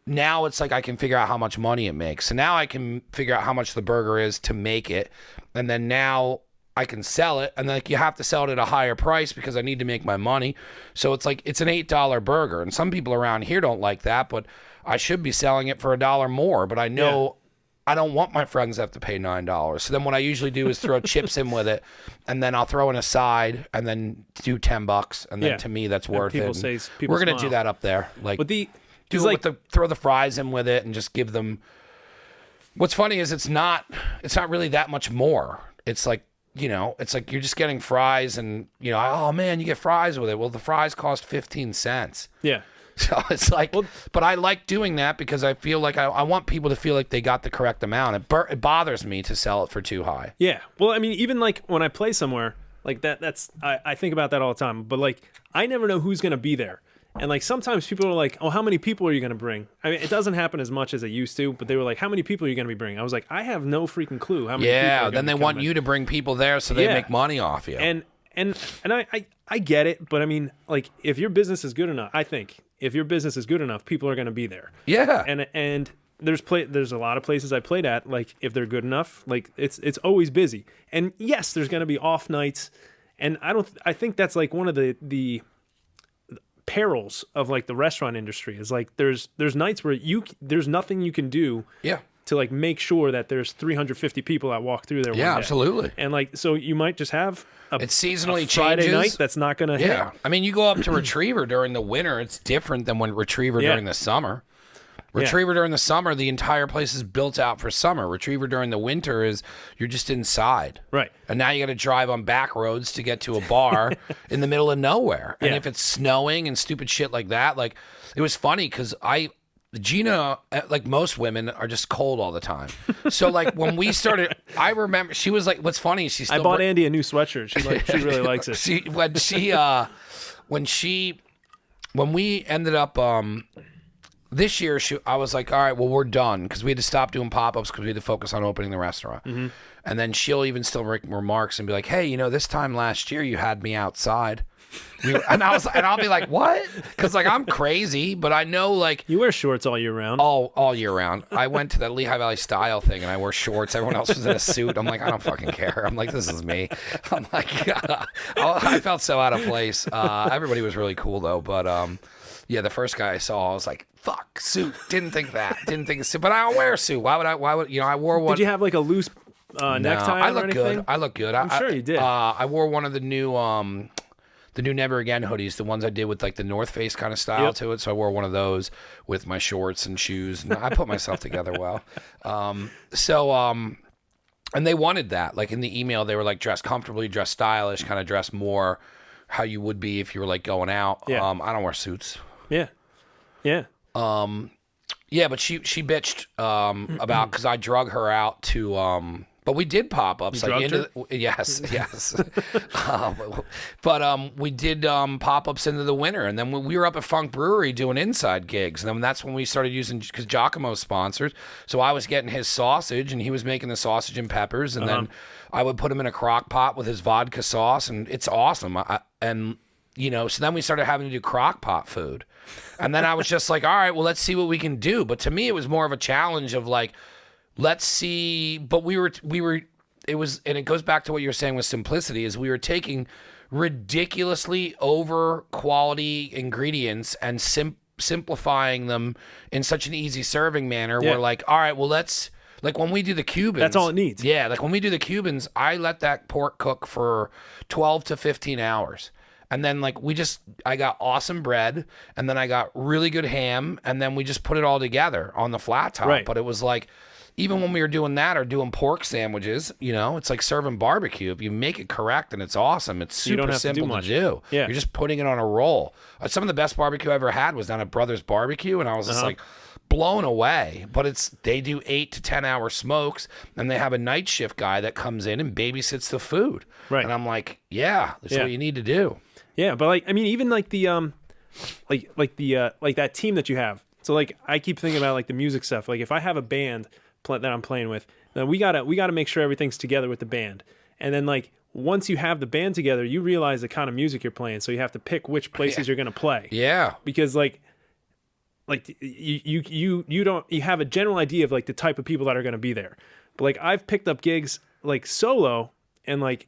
it's like I can figure out how much money it makes. So now I can figure out how much the burger is to make it, and then now I can sell it, and then like you have to sell it at a higher price because I need to make my money. So it's like, it's an $8 burger, and some people around here don't like that, but I should be selling it for $1 more. But I know I don't want my friends to have to pay $9. So then what I usually do is throw chips in with it, and then I'll throw in a side, and then do $10, and then to me that's worth it. We're gonna do that up there, like throw the fries in with it, and just give them. What's funny is it's not really that much more. It's like, it's like you're just getting fries, and oh man, you get fries with it. Well, the fries cost 15 cents. Yeah. So it's like, but I like doing that because I feel like I want people to feel like they got the correct amount. It bothers me to sell it for too high. Yeah. Well, I mean, even like when I play somewhere like that, I think about that all the time, but like, I never know who's going to be there. And like, sometimes people are like, oh, how many people are you going to bring? I mean, it doesn't happen as much as it used to, but they were like, how many people are you going to be bringing? I was like, I have no freaking clue how many people are then they want you to bring people there so they make money off you. And I get it, but I mean, like, if your business is good enough, I think if your business is good enough, people are going to be there. Yeah. And there's a lot of places I played at, like, if they're good enough, like, it's always busy. And yes, there's going to be off nights, And I think that's like one of the perils of like the restaurant industry is like there's nights where there's nothing you can do to like make sure that there's 350 people that walk through there one day. Absolutely. And like so you might just have it's seasonally a Friday changes. night that's not going to hit. I mean, you go up to Retriever during the winter, it's different than when Retriever during the summer. Retriever during the summer, the entire place is built out for summer. Retriever during the winter is you're just inside. Right. And now you got to drive on back roads to get to a bar in the middle of nowhere. And if it's snowing and stupid shit like that, like it was funny because Gina, like most women, are just cold all the time. So like when we started, I remember she was like, what's funny, she's still I bought Andy a new sweatshirt. She really likes it. When we ended up this year, I was like, all right, well, we're done because we had to stop doing pop-ups because we had to focus on opening the restaurant. Mm-hmm. And then she'll even still make remarks and be like, hey, you know, this time last year you had me outside. And I'll be like, what? Because like I'm crazy, but I know like you wear shorts all year round. All year round. I went to the Lehigh Valley Style thing and I wore shorts. Everyone else was in a suit. I'm like, I don't fucking care. I'm like, this is me. I'm like, I felt so out of place. Everybody was really cool though, but yeah, the first guy I saw, I was like, fuck, suit. Didn't think suit, but I don't wear a suit. Why would you know? I wore one. Did you have like a loose necktie? I look good. I look good. I'm sure you did. I wore one of the new Never Again hoodies, the ones I did with like the North Face kind of style to it. So I wore one of those with my shorts and shoes, and I put myself together well. And they wanted that. Like in the email, they were like, dress comfortably, dress stylish, kind of dress more how you would be if you were like going out. I don't wear suits. Yeah. Yeah, but she bitched about because I drug her out to but we did pop-ups like yes. But we did pop-ups into the winter, and then we were up at Funk Brewery doing inside gigs, and then that's when we started using because Giacomo's sponsored, so I was getting his sausage and he was making the sausage and peppers, and then I would put him in a crock pot with his vodka sauce, and it's awesome. And you know, so then we started having to do crock pot food. And then I was just like, all right, well, let's see what we can do. But to me, it was more of a challenge of like, let's see. But it was, and it goes back to what you were saying with simplicity, is we were taking ridiculously over quality ingredients and simplifying them in such an easy serving manner. We're like, all right, well, let's, like when we do the Cubans. That's all it needs. Yeah. Like when we do the Cubans, I let that pork cook for 12 to 15 hours. And then like I got awesome bread, and then I got really good ham, and then we just put it all together on the flat top. Right. But it was like, even when we were doing that or doing pork sandwiches, you know, it's like serving barbecue. If you make it correct and it's awesome, it's super simple to do. Yeah. You're just putting it on a roll. Some of the best barbecue I ever had was down at Brothers Barbecue, and I was just like blown away. But they do 8 to 10 hour smokes, and they have a night shift guy that comes in and babysits the food. Right. And I'm like, that's what you need to do. Yeah, but like I mean, even like the like that team that you have. So like I keep thinking about like the music stuff. Like if I have a band that I'm playing with, then we gotta make sure everything's together with the band. And then like once you have the band together, you realize the kind of music you're playing. So you have to pick which places you're gonna play. Yeah. Because like you have a general idea of like the type of people that are gonna be there. But like I've picked up gigs like solo, and like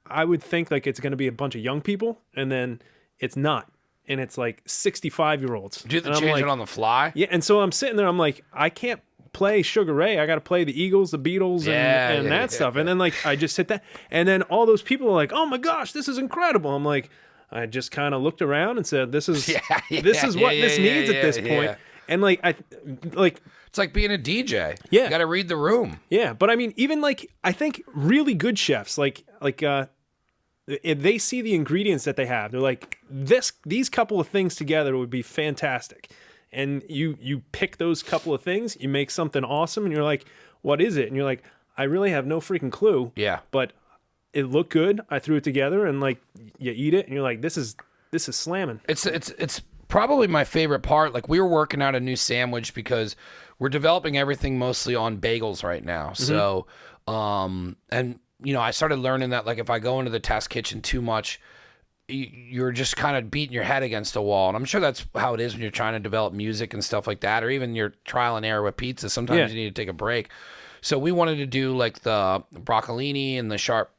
I would think like it's going to be a bunch of young people, and then it's not. And it's like 65-year-olds. Do you have to change it on the fly? Yeah, and so I'm sitting there, I'm like, I can't play Sugar Ray. I got to play the Eagles, the Beatles, and that stuff. And then like I just hit that. And then all those people are like, oh my gosh, this is incredible. I'm like, I just kind of looked around and said, this is what this needs at this point. And like it's like being a DJ. Yeah. You got to read the room. Yeah, but I mean, even like I think really good chefs, like if they see the ingredients that they have, they're like, these couple of things together would be fantastic. And you pick those couple of things, you make something awesome, and you're like, what is it? And you're like, I really have no freaking clue. Yeah. But it looked good. I threw it together, and like you eat it, and you're like, this is slamming. It's probably my favorite part. Like we were working out a new sandwich because we're developing everything mostly on bagels right now. Mm-hmm. So, and you know, I started learning that like if I go into the test kitchen too much, you're just kind of beating your head against a wall. And I'm sure that's how it is when you're trying to develop music and stuff like that, or even your trial and error with pizza. Sometimes you need to take a break. So we wanted to do like the broccolini and the sharp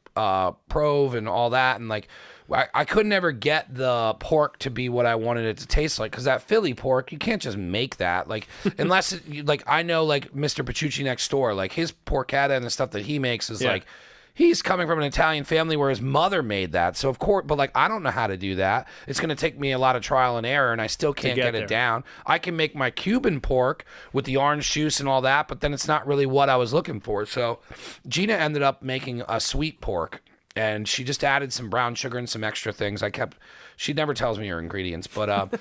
Prove and all that, and like I could never get the pork to be what I wanted it to taste like, because that Philly pork, you can't just make that, like unless like I know like Mr. Pachucci next door, like his porchetta and the stuff that he makes is like he's coming from an Italian family where his mother made that. So of course, but like I don't know how to do that. It's going to take me a lot of trial and error, and I still can't get it down. I can make my Cuban pork with the orange juice and all that, but then it's not really what I was looking for. So Gina ended up making a sweet pork, and she just added some brown sugar and some extra things. She never tells me her ingredients, but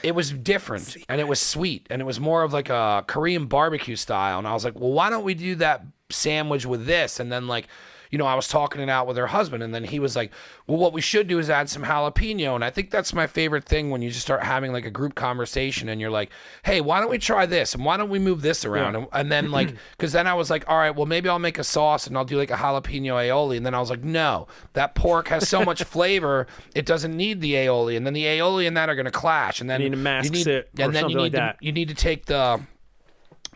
it was different, and it was sweet, and it was more of like a Korean barbecue style. And I was like, well, why don't we do that sandwich with this? And then like, you know, I was talking it out with her husband, and then he was like, well, what we should do is add some jalapeno. And I think that's my favorite thing when you just start having like a group conversation and you're like, hey, why don't we try this? And why don't we move this around? Yeah. And then like, because then I was like, all right, well, maybe I'll make a sauce and I'll do like a jalapeno aioli. And then I was like, no, that pork has so much flavor, it doesn't need the aioli. And then the aioli and that are going to clash. And then you need to mask it or something like that. You need to take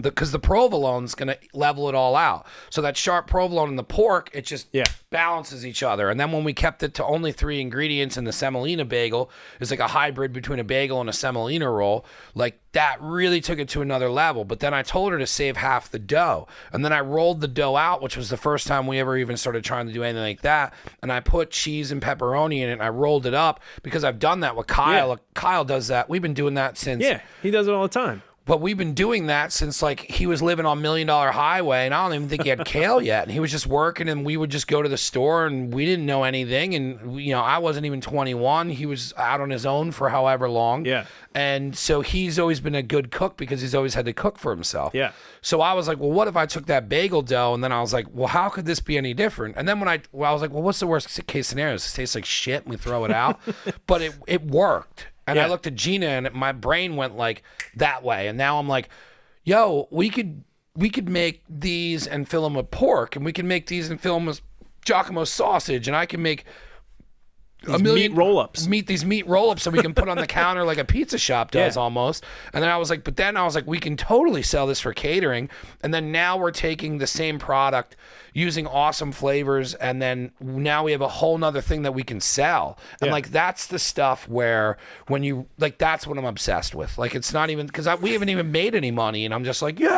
because the provolone is going to level it all out. So that sharp provolone in the pork, it just balances each other. And then when we kept it to only 3 ingredients, and the semolina bagel is like a hybrid between a bagel and a semolina roll, like that really took it to another level. But then I told her to save half the dough. And then I rolled the dough out, which was the first time we ever even started trying to do anything like that. And I put cheese and pepperoni in it, and I rolled it up because I've done that with Kyle. Yeah. Kyle does that. We've been doing that since. Yeah, he does it all the time. But we've been doing that since like he was living on $1 Million Highway, and I don't even think he had kale yet. And he was just working, and we would just go to the store, and we didn't know anything. And you know, I wasn't even 21. He was out on his own for however long. Yeah. And so he's always been a good cook because he's always had to cook for himself. Yeah. So I was like, well, what if I took that bagel dough? And then I was like, well, how could this be any different? And then when I was like, well, what's the worst case scenario? Does it taste like shit and we throw it out? But it worked. And I looked at Gina, and my brain went like that way. And now I'm like, yo, we could make these and fill them with pork, and we can make these and fill them with Giacomo sausage, and I can make meat roll-ups. These meat roll-ups so we can put on the counter like a pizza shop does almost. And then I was like, we can totally sell this for catering. And then now we're taking the same product, using awesome flavors, and then now we have a whole nother thing that we can sell. And like that's the stuff where when you like, that's what I'm obsessed with. Like it's not even because we haven't even made any money, and I'm just like and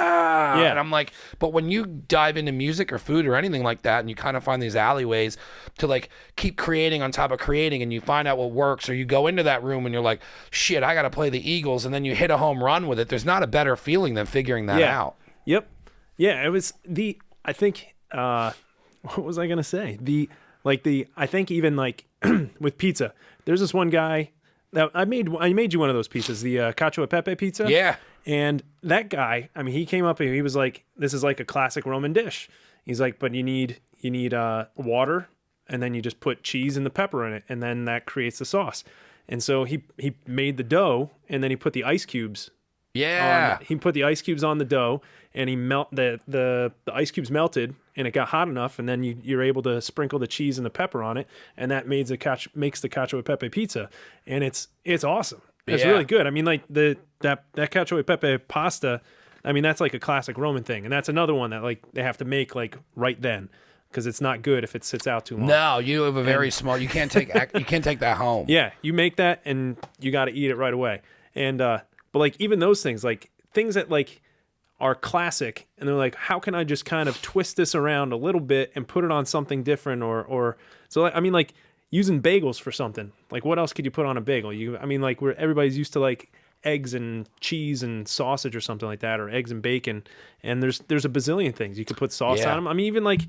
I'm like, but when you dive into music or food or anything like that, and you kind of find these alleyways to like keep creating on top of creating, and you find out what works, or you go into that room and you're like, shit, I got to play the Eagles, and then you hit a home run with it. There's not a better feeling than figuring that out. Yep. Yeah, it was I think what was I gonna say? I think even like with pizza, there's this one guy that I made you one of those pizzas, the cacio e pepe pizza. Yeah. And that guy, I mean, he came up and he was like, this is like a classic Roman dish. He's like, but you need water, and then you just put cheese and the pepper in it, and then that creates the sauce. And so he made the dough, and then he put the ice cubes. Yeah. He put the ice cubes on the dough, and he the ice cubes melted, and it got hot enough, and then you're able to sprinkle the cheese and the pepper on it, and that makes the cacio e pepe pizza, and it's awesome. It's really good. I mean, like that cacio e pepe pasta, I mean, that's like a classic Roman thing, and that's another one that like they have to make like right then, because it's not good if it sits out too long. No, you have a very smart. You can't take that home. Yeah, you make that, and you got to eat it right away. And but like even those things, like things that like are classic, and they're like, how can I just kind of twist this around a little bit and put it on something different, or so I mean, like using bagels for something. Like what else could you put on a bagel? I mean, like where everybody's used to like eggs and cheese and sausage or something like that, or eggs and bacon, and there's a bazillion things you could put sauce on them. I mean, even like,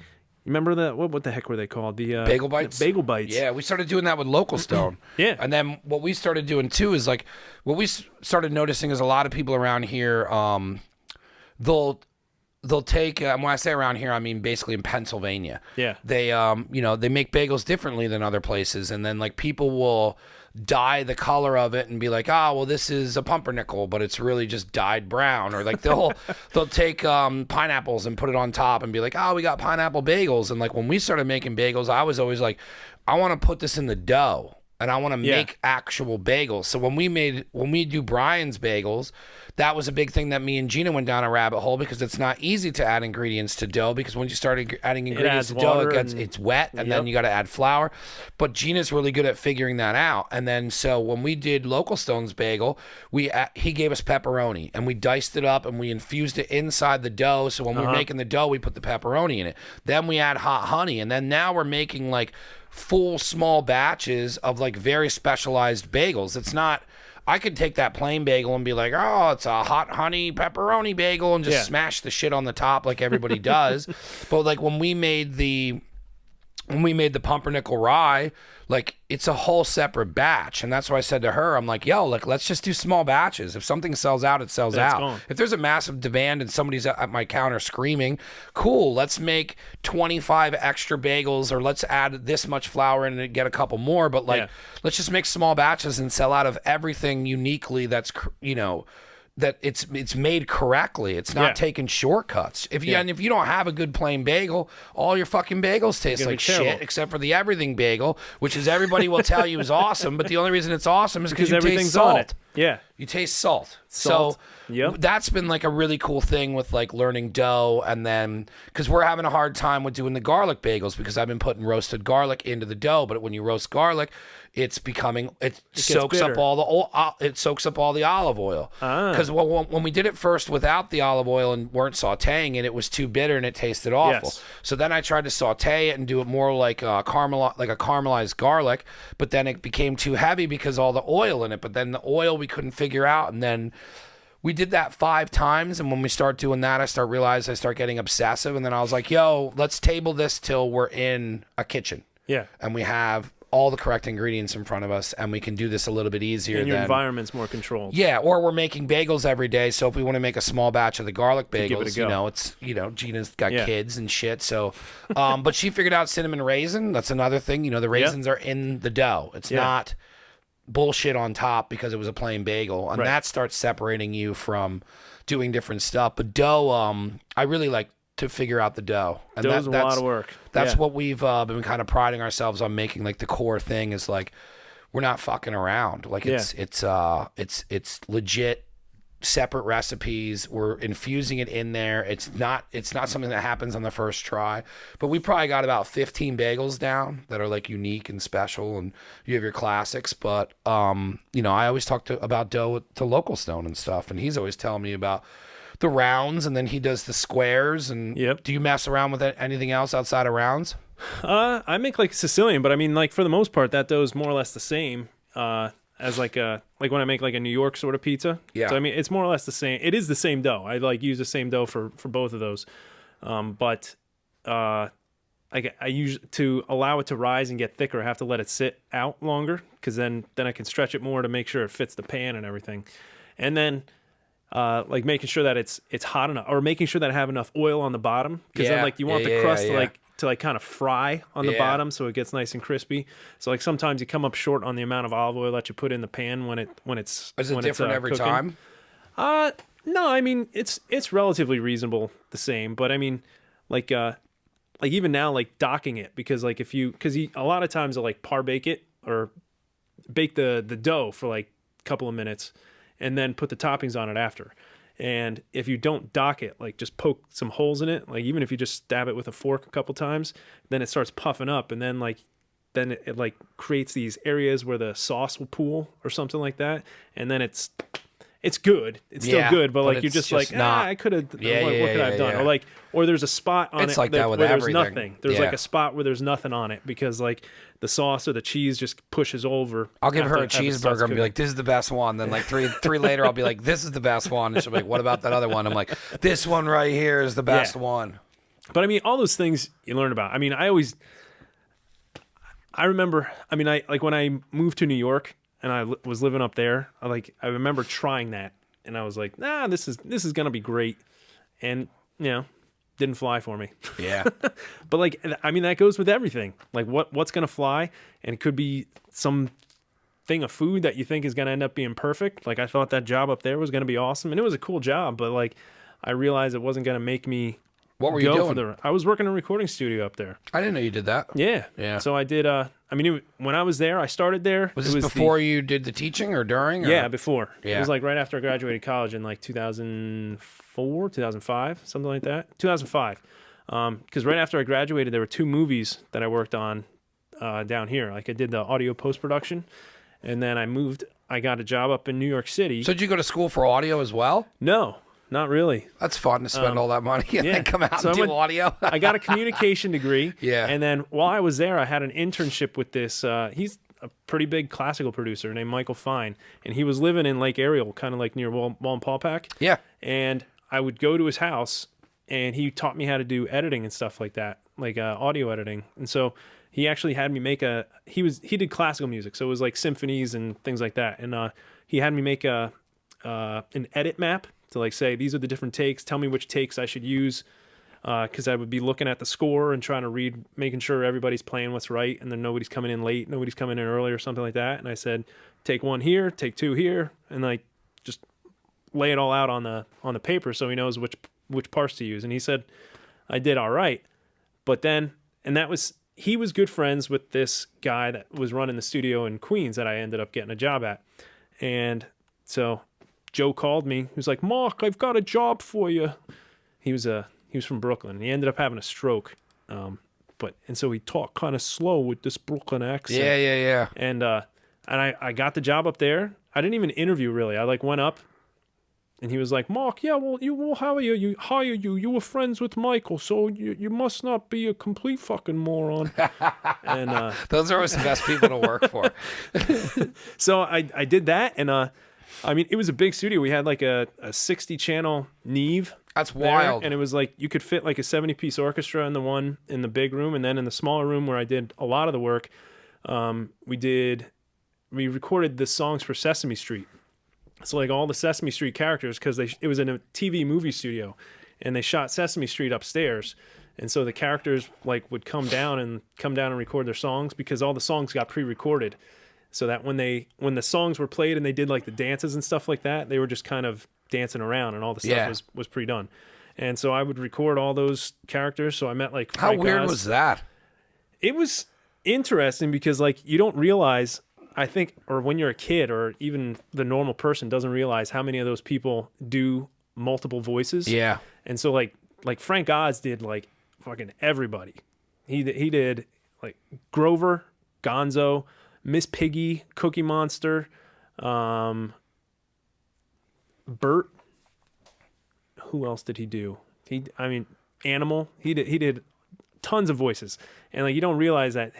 remember that what the heck were they called? The bagel bites. The bagel bites. Yeah, we started doing that with Local Stone. Yeah, and then what we started doing too is like what we started noticing is a lot of people around here, they'll take when I say around here, I mean basically in Pennsylvania. Yeah, they they make bagels differently than other places, and then like people will dye the color of it and be like, well, this is a pumpernickel, but it's really just dyed brown. Or like they'll take pineapples and put it on top and be like, we got pineapple bagels. And like when we started making bagels, I was always like, I want to put this in the dough. and I want to make actual bagels. So when we do Brian's bagels, that was a big thing that me and Gina went down a rabbit hole, because it's not easy to add ingredients to dough, because when you start adding ingredients to dough, it's wet, and then you got to add flour. But Gina's really good at figuring that out. And then so when we did Local Stone's bagel, he gave us pepperoni, and we diced it up and we infused it inside the dough. So when we were making the dough, we put the pepperoni in it. Then we add hot honey, and then now we're making like full small batches of like very specialized bagels. It's not, I could take that plain bagel and be like, oh, it's a hot honey pepperoni bagel, and just smash the shit on the top like everybody does. But like when we made the pumpernickel rye, like it's a whole separate batch. And that's why I said to her, I'm like, yo, like, let's just do small batches. If something sells out, it sells out. Gone. If there's a massive demand and somebody's at my counter screaming, cool, let's make 25 extra bagels, or let's add this much flour in and get a couple more. But like, let's just make small batches and sell out of everything uniquely that's, you know, that it's made correctly. It's not taking shortcuts. If you don't have a good plain bagel, all your fucking bagels taste like shit, except for the everything bagel, which is everybody will tell you is awesome, but the only reason it's awesome is because you taste salt. On it. Yeah. You taste salt. So that's been like a really cool thing with like learning dough. And then, because we're having a hard time with doing the garlic bagels, because I've been putting roasted garlic into the dough. But when you roast garlic, it soaks up all the olive oil. Because when we did it first without the olive oil and weren't sauteing it, it was too bitter and it tasted awful. So then I tried to saute it and do it more like a caramelized garlic, but then it became too heavy because all the oil in it. But then the oil we couldn't figure out, and then we did that 5 times, and when we start doing that, I start getting obsessive, and then I was like, yo, let's table this till we're in a kitchen. Yeah. And we have all the correct ingredients in front of us, and we can do this a little bit easier. And your environment's more controlled. Yeah, or we're making bagels every day, so if we want to make a small batch of the garlic bagels, Gina's got kids and shit, so, but she figured out cinnamon raisin. That's another thing. The raisins are in the dough. It's not bullshit on top because it was a plain bagel, and that starts separating you from doing different stuff. But dough, I really like to figure out the dough, and that's a lot of work. That's what we've been kind of priding ourselves on making. Like the core thing is like, we're not fucking around. Like it's legit separate recipes. We're infusing it in there. It's not something that happens on the first try, but we probably got about 15 bagels down that are like unique and special, and you have your classics. But I always talk about dough to Local Stone and stuff, and he's always telling me about the rounds, and then he does the squares. And do you mess around with anything else outside of rounds? I make like Sicilian, but I mean, like for the most part, that dough is more or less the same as like when I make like a New York sort of pizza. Yeah. So I mean, it's more or less the same. It is the same dough. I like use the same dough for both of those. But I usually, to allow it to rise and get thicker, I have to let it sit out longer, because then I can stretch it more to make sure it fits the pan and everything. And then like making sure that it's hot enough, or making sure that I have enough oil on the bottom, because then like you want the crust to kind of fry on the bottom, so it gets nice and crispy. So like sometimes you come up short on the amount of olive oil that you put in the pan when it's is it different every cooking. Time? No, I mean it's relatively reasonable the same, but I mean like even now, like docking it, because like because a lot of times I'll like par bake it, or bake the dough for like a couple of minutes and then put the toppings on it after. And if you don't dock it, like just poke some holes in it, like even if you just stab it with a fork a couple times, then it starts puffing up, and then it like creates these areas where the sauce will pool or something like that, and then it's good. It's still good, but like you're just like, I could have. What could I have done? Or there's a spot on it like that with where everything. There's nothing. There's like a spot where there's nothing on it, because like the sauce or the cheese just pushes over. I'll give her a cheeseburger and be like, "This is the best one." Then like three later, I'll be like, "This is the best one," and she'll be like, "What about that other one?" I'm like, "This one right here is the best one." But I mean, all those things you learn about. I mean, I remember. I mean, I like when I moved to New York and I was living up there. I remember trying that, and I was like, "Nah, this is gonna be great," and didn't fly for me. Yeah. But like, I mean, that goes with everything. Like what's going to fly, and it could be some thing of food that you think is going to end up being perfect. Like I thought that job up there was going to be awesome, and it was a cool job, but like I realized it wasn't going to make me. What were you doing? I was working in a recording studio up there. I didn't know you did that. Yeah. So I did I mean, when I was there, I started there. Was this before you did the teaching or during? Or? Yeah, before. Yeah. It was like right after I graduated college in like 2004, 2005, something like that. 2005. Because right after I graduated, there were 2 movies that I worked on down here. Like I did the audio post-production, and then I got a job up in New York City. So did you go to school for audio as well? No, not really. That's fun to spend all that money and then come out and do audio. I got a communication degree. Yeah. And then while I was there, I had an internship with this. He's a pretty big classical producer named Michael Fine. And he was living in Lake Ariel, kind of like near Wallenpaupack. Yeah. And I would go to his house, and he taught me how to do editing and stuff like that, like audio editing. And so he actually had me make he did classical music. So it was like symphonies and things like that. And he had me make an edit map to like say, these are the different takes. Tell me which takes I should use. Because I would be looking at the score and trying to read, making sure everybody's playing what's right. And then nobody's coming in late. Nobody's coming in early or something like that. And I said, take 1 here, take 2 here. And like, just lay it all out on the paper so he knows which parts to use. And he said, I did all right. But then, he was good friends with this guy that was running the studio in Queens that I ended up getting a job at. And so Joe called me. He was like, Mark, I've got a job for you. He was from Brooklyn. He ended up having a stroke. And so he talked kind of slow with this Brooklyn accent. Yeah. And I got the job up there. I didn't even interview really. I like went up, and he was like, Mark, yeah, well, we'll hire you. You were friends with Michael, so you must not be a complete fucking moron. And those are always the best people to work for. So I did that, and I mean, it was a big studio. We had like a 60-channel Neve. That's wild. There, and it was like you could fit like a 70-piece orchestra in the big room, and then in the smaller room where I did a lot of the work, we recorded the songs for Sesame Street. So like all the Sesame Street characters, because it was in a TV movie studio, and they shot Sesame Street upstairs, and so the characters like would come down and record their songs, because all the songs got pre-recorded, so that when the songs were played and they did like the dances and stuff like that, they were just kind of dancing around, and all the stuff was pre-done. And so I would record all those characters. So I met like Frank How weird Oz. was that? It was interesting because like you don't realize, I think, or when you're a kid or even the normal person doesn't realize how many of those people do multiple voices. Yeah. And so like Frank Oz did like fucking everybody. He did like Grover, Gonzo, Miss Piggy, Cookie Monster, Bert. Who else did he do? Animal. He did tons of voices, and like you don't realize that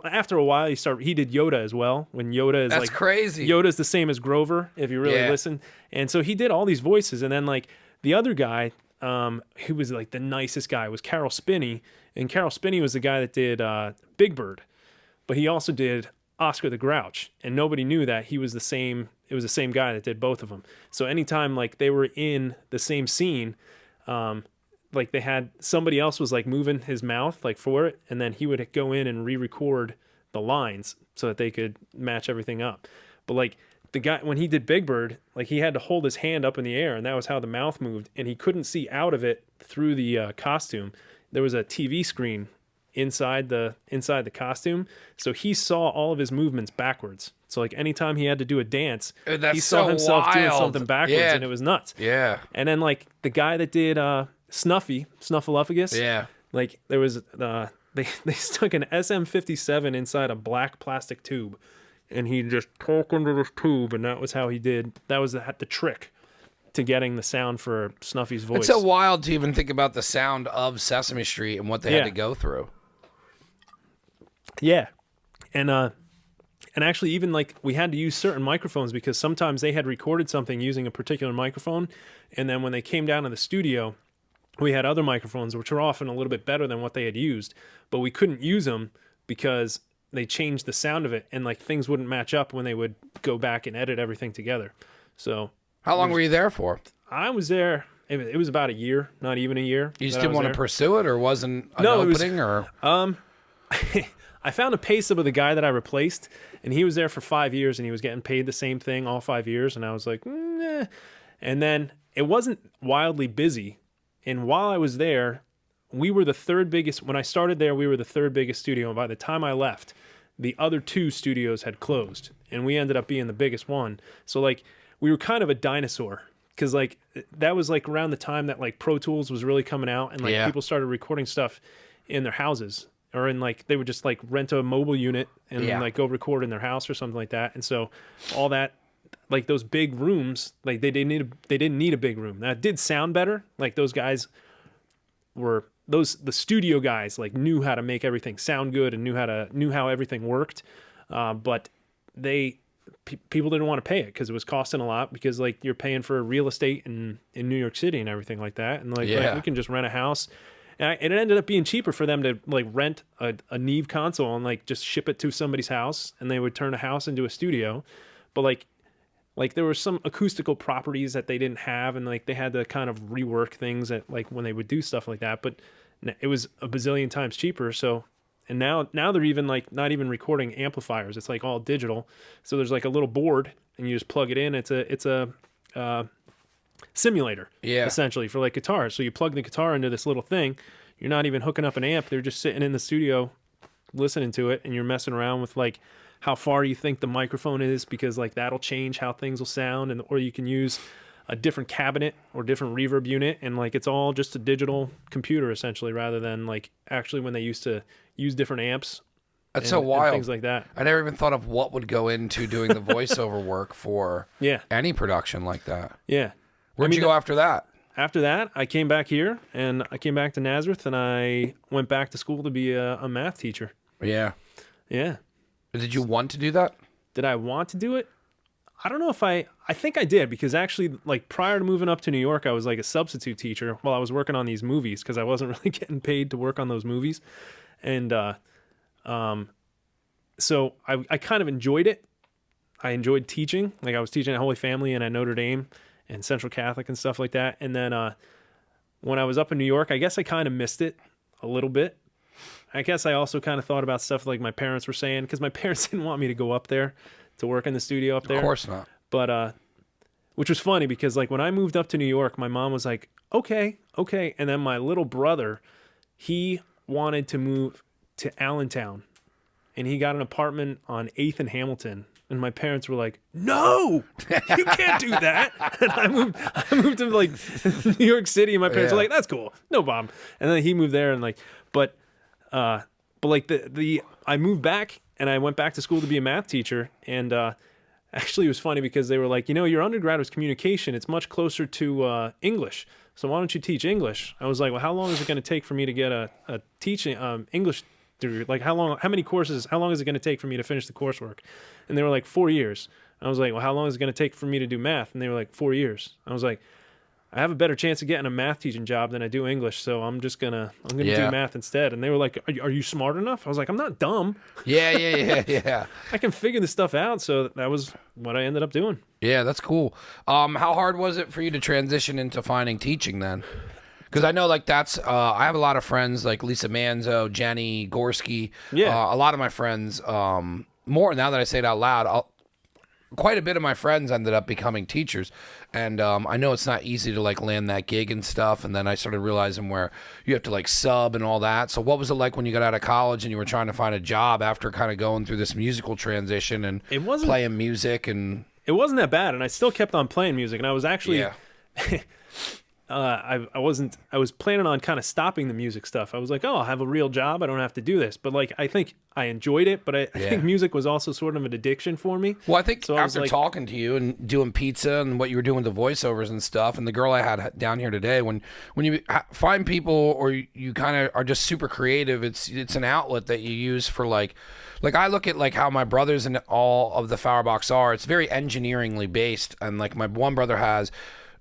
after a while he did Yoda as well. When Yoda is That's like crazy. Yoda's the same as Grover if you really listen, and so he did all these voices. And then like the other guy, who was like the nicest guy, was Carol Spinney, and Carol Spinney was the guy that did Big Bird, but he also did Oscar the Grouch, and nobody knew that he was the same. It was the same guy that did both of them. So anytime like they were in the same scene, like they had somebody else was like moving his mouth like for it, and then he would go in and re-record the lines so that they could match everything up. But like the guy, when he did Big Bird, like he had to hold his hand up in the air, and that was how the mouth moved, and he couldn't see out of it through the costume. There was a TV screen inside the costume, so he saw all of his movements backwards. So like anytime he had to do a dance, he saw himself doing something backwards, and it was nuts. Yeah. And then like the guy that did Snuffleupagus, like there was they stuck an SM57 inside a black plastic tube, and he just talked into this tube, and that was how he did. That was the trick to getting the sound for Snuffy's voice. It's so wild to even think about the sound of Sesame Street and what they had to go through. Yeah. And actually even like we had to use certain microphones because sometimes they had recorded something using a particular microphone, and then when they came down to the studio, we had other microphones which were often a little bit better than what they had used, but we couldn't use them because they changed the sound of it, and like things wouldn't match up when they would go back and edit everything together. So how long were you there for? I was there. It was about a year, not even a year. You just didn't want to pursue it, or wasn't an opening, or? I found a pay stub of the guy that I replaced, and he was there for 5 years, and he was getting paid the same thing all 5 years, and I was like, nah. And then it wasn't wildly busy, and while I was there, we were the third biggest. When I started there, we were the third biggest studio, and by the time I left, the other 2 studios had closed, and we ended up being the biggest one. So like we were kind of a dinosaur, because like that was like around the time that like Pro Tools was really coming out, and like people started recording stuff in their houses, or in like they would just like rent a mobile unit and like go record in their house or something like that. And so all that, like those big rooms, like they didn't need a big room. That did sound better. Like those guys were the studio guys, like knew how to make everything sound good and knew how everything worked. But people didn't want to pay it because it was costing a lot, because like you're paying for real estate in New York City and everything like that. And like we can just rent a house. And it ended up being cheaper for them to like rent a Neve console and like just ship it to somebody's house, and they would turn a house into a studio. But like there were some acoustical properties that they didn't have, and like they had to kind of rework things at like when they would do stuff like that. But it was a bazillion times cheaper. So, and now they're even like not even recording amplifiers. It's like all digital. So there's like a little board, and you just plug it in. It's a simulator, essentially, for like guitars. So you plug the guitar into this little thing. You're not even hooking up an amp. They're just sitting in the studio listening to it, and you're messing around with like how far you think the microphone is, because like that'll change how things will sound. And or you can use a different cabinet or different reverb unit, and like it's all just a digital computer essentially, rather than like actually when they used to use different amps. That's so wild. Things like that. I never even thought of what would go into doing the voiceover work for any production like that. Yeah. Where'd you go after that? After that, I came back here, and I came back to Nazareth, and I went back to school to be a math teacher. Yeah. Yeah. Did you want to do that? Did I want to do it? I don't know if I think I did, because actually, like prior to moving up to New York, I was like a substitute teacher while I was working on these movies, because I wasn't really getting paid to work on those movies. And so I kind of enjoyed it. I enjoyed teaching. Like I was teaching at Holy Family and at Notre Dame and Central Catholic and stuff like that. And then when I was up in New York, I guess I kind of missed it a little bit. I guess I also kind of thought about stuff like my parents were saying, because my parents didn't want me to go up there to work in the studio up there. Of course not. But which was funny, because like when I moved up to New York, my mom was like, okay. And then my little brother, he wanted to move to Allentown, and he got an apartment on 8th and Hamilton. And my parents were like, no, you can't do that. And I moved to like New York City, and my parents were like, that's cool, no problem. And then he moved there, and like, but like I moved back, and I went back to school to be a math teacher. And actually it was funny, because they were like, your undergrad was communication. It's much closer to English. So why don't you teach English? I was like, well, how long is it going to take for me to get a teaching English degree? Like how long is it going to take for me to finish the coursework? And they were like 4 years. I was like, well, how long is it going to take for me to do math? And they were like 4 years. I was like, I have a better chance of getting a math teaching job than I do English, so I'm gonna do math instead. And they were like, are you smart enough? I was like, I'm not dumb. Yeah. I can figure this stuff out. So that was what I ended up doing. Yeah, that's cool. How hard was it for you to transition into finding teaching then? Because I know, like, that's I have a lot of friends like Lisa Manzo, Jenny Gorski. Yeah, a lot of my friends. More now that I say it out loud, quite a bit of my friends ended up becoming teachers, and I know it's not easy to like land that gig and stuff. And then I started realizing where you have to like sub and all that. So what was it like when you got out of college and you were trying to find a job after kind of going through this musical transition and playing music? And it wasn't that bad, and I still kept on playing music, and I was actually. I was planning on kind of stopping the music stuff. I was like, I'll have a real job. I don't have to do this. But like, I think I enjoyed it, but I think music was also sort of an addiction for me. Well, I think after talking to you and doing pizza and what you were doing with the voiceovers and stuff, and the girl I had down here today, when you find people or you kind of are just super creative, it's an outlet that you use for like I look at like how my brothers and all of the Fauerbachs are. It's very engineeringly based, and like my one brother has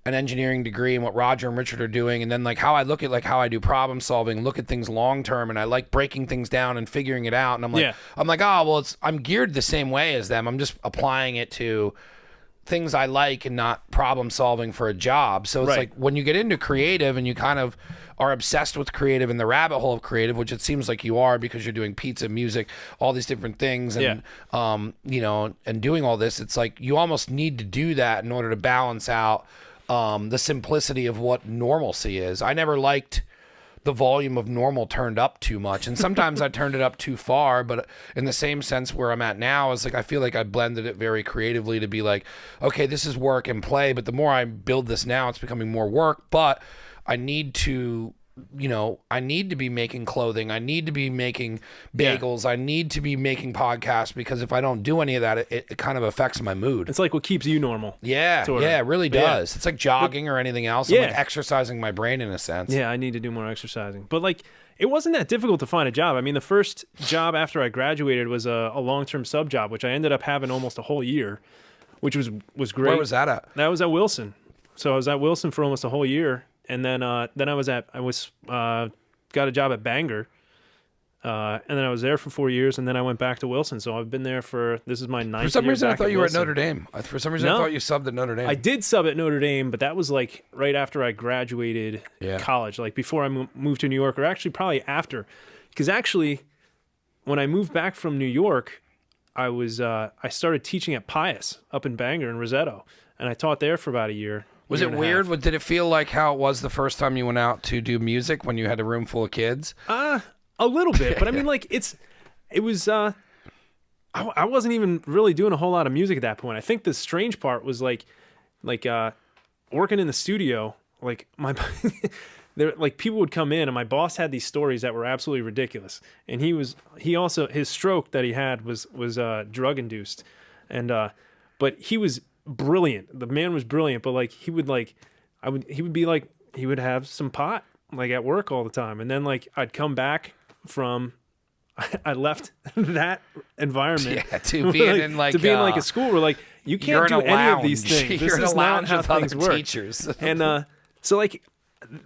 an engineering degree and what Roger and Richard are doing, and then like how I look at like how I do problem solving, look at things long term, and I like breaking things down and figuring it out. And I'm like, I'm geared the same way as them. I'm just applying it to things I like and not problem solving for a job. So it's like when you get into creative and you kind of are obsessed with creative and the rabbit hole of creative, which it seems like you are because you're doing pizza, music, all these different things, and and doing all this, it's like you almost need to do that in order to balance out the simplicity of what normalcy is. I never liked the volume of normal turned up too much. And sometimes I turned it up too far, but in the same sense where I'm at now, is like, I feel like I blended it very creatively to be like, okay, this is work and play, but the more I build this now, it's becoming more work, but I need to, I need to be making clothing. I need to be making bagels. I need to be making podcasts, because if I don't do any of that, it kind of affects my mood. It's like what keeps you normal. Yeah, it really does. It's like jogging or anything else. I'm like exercising my brain in a sense. Yeah, I need to do more exercising. But like, it wasn't that difficult to find a job. I mean, the first job after I graduated was a long-term sub job, which I ended up having almost a whole year, which was great. Where was that at? That was at Wilson. So I was at Wilson for almost a whole year. And then I got a job at Bangor, and then I was there for 4 years, and then I went back to Wilson. So I've been there this is my ninth year. For some reason, I thought you were at Wilson. Notre Dame. For some reason, I thought you subbed at Notre Dame. I did sub at Notre Dame, but that was like right after I graduated college, like before I moved to New York, or actually probably after, because actually, when I moved back from New York, I started teaching at Pius up in Bangor in Rosetto, and I taught there for about a year. Was it weird? Did it feel like how it was the first time you went out to do music when you had a room full of kids? A little bit, but I mean, like it was. I wasn't even really doing a whole lot of music at that point. I think the strange part was like working in the studio. Like there, like people would come in, and my boss had these stories that were absolutely ridiculous. And he also his stroke that he had was drug induced, and but he was brilliant. The man was brilliant, but like he would have some pot like at work all the time, and then like I'd come back from I left that environment to being in like a school where like you can't do any of these things. This is not how things work. Teachers. And so like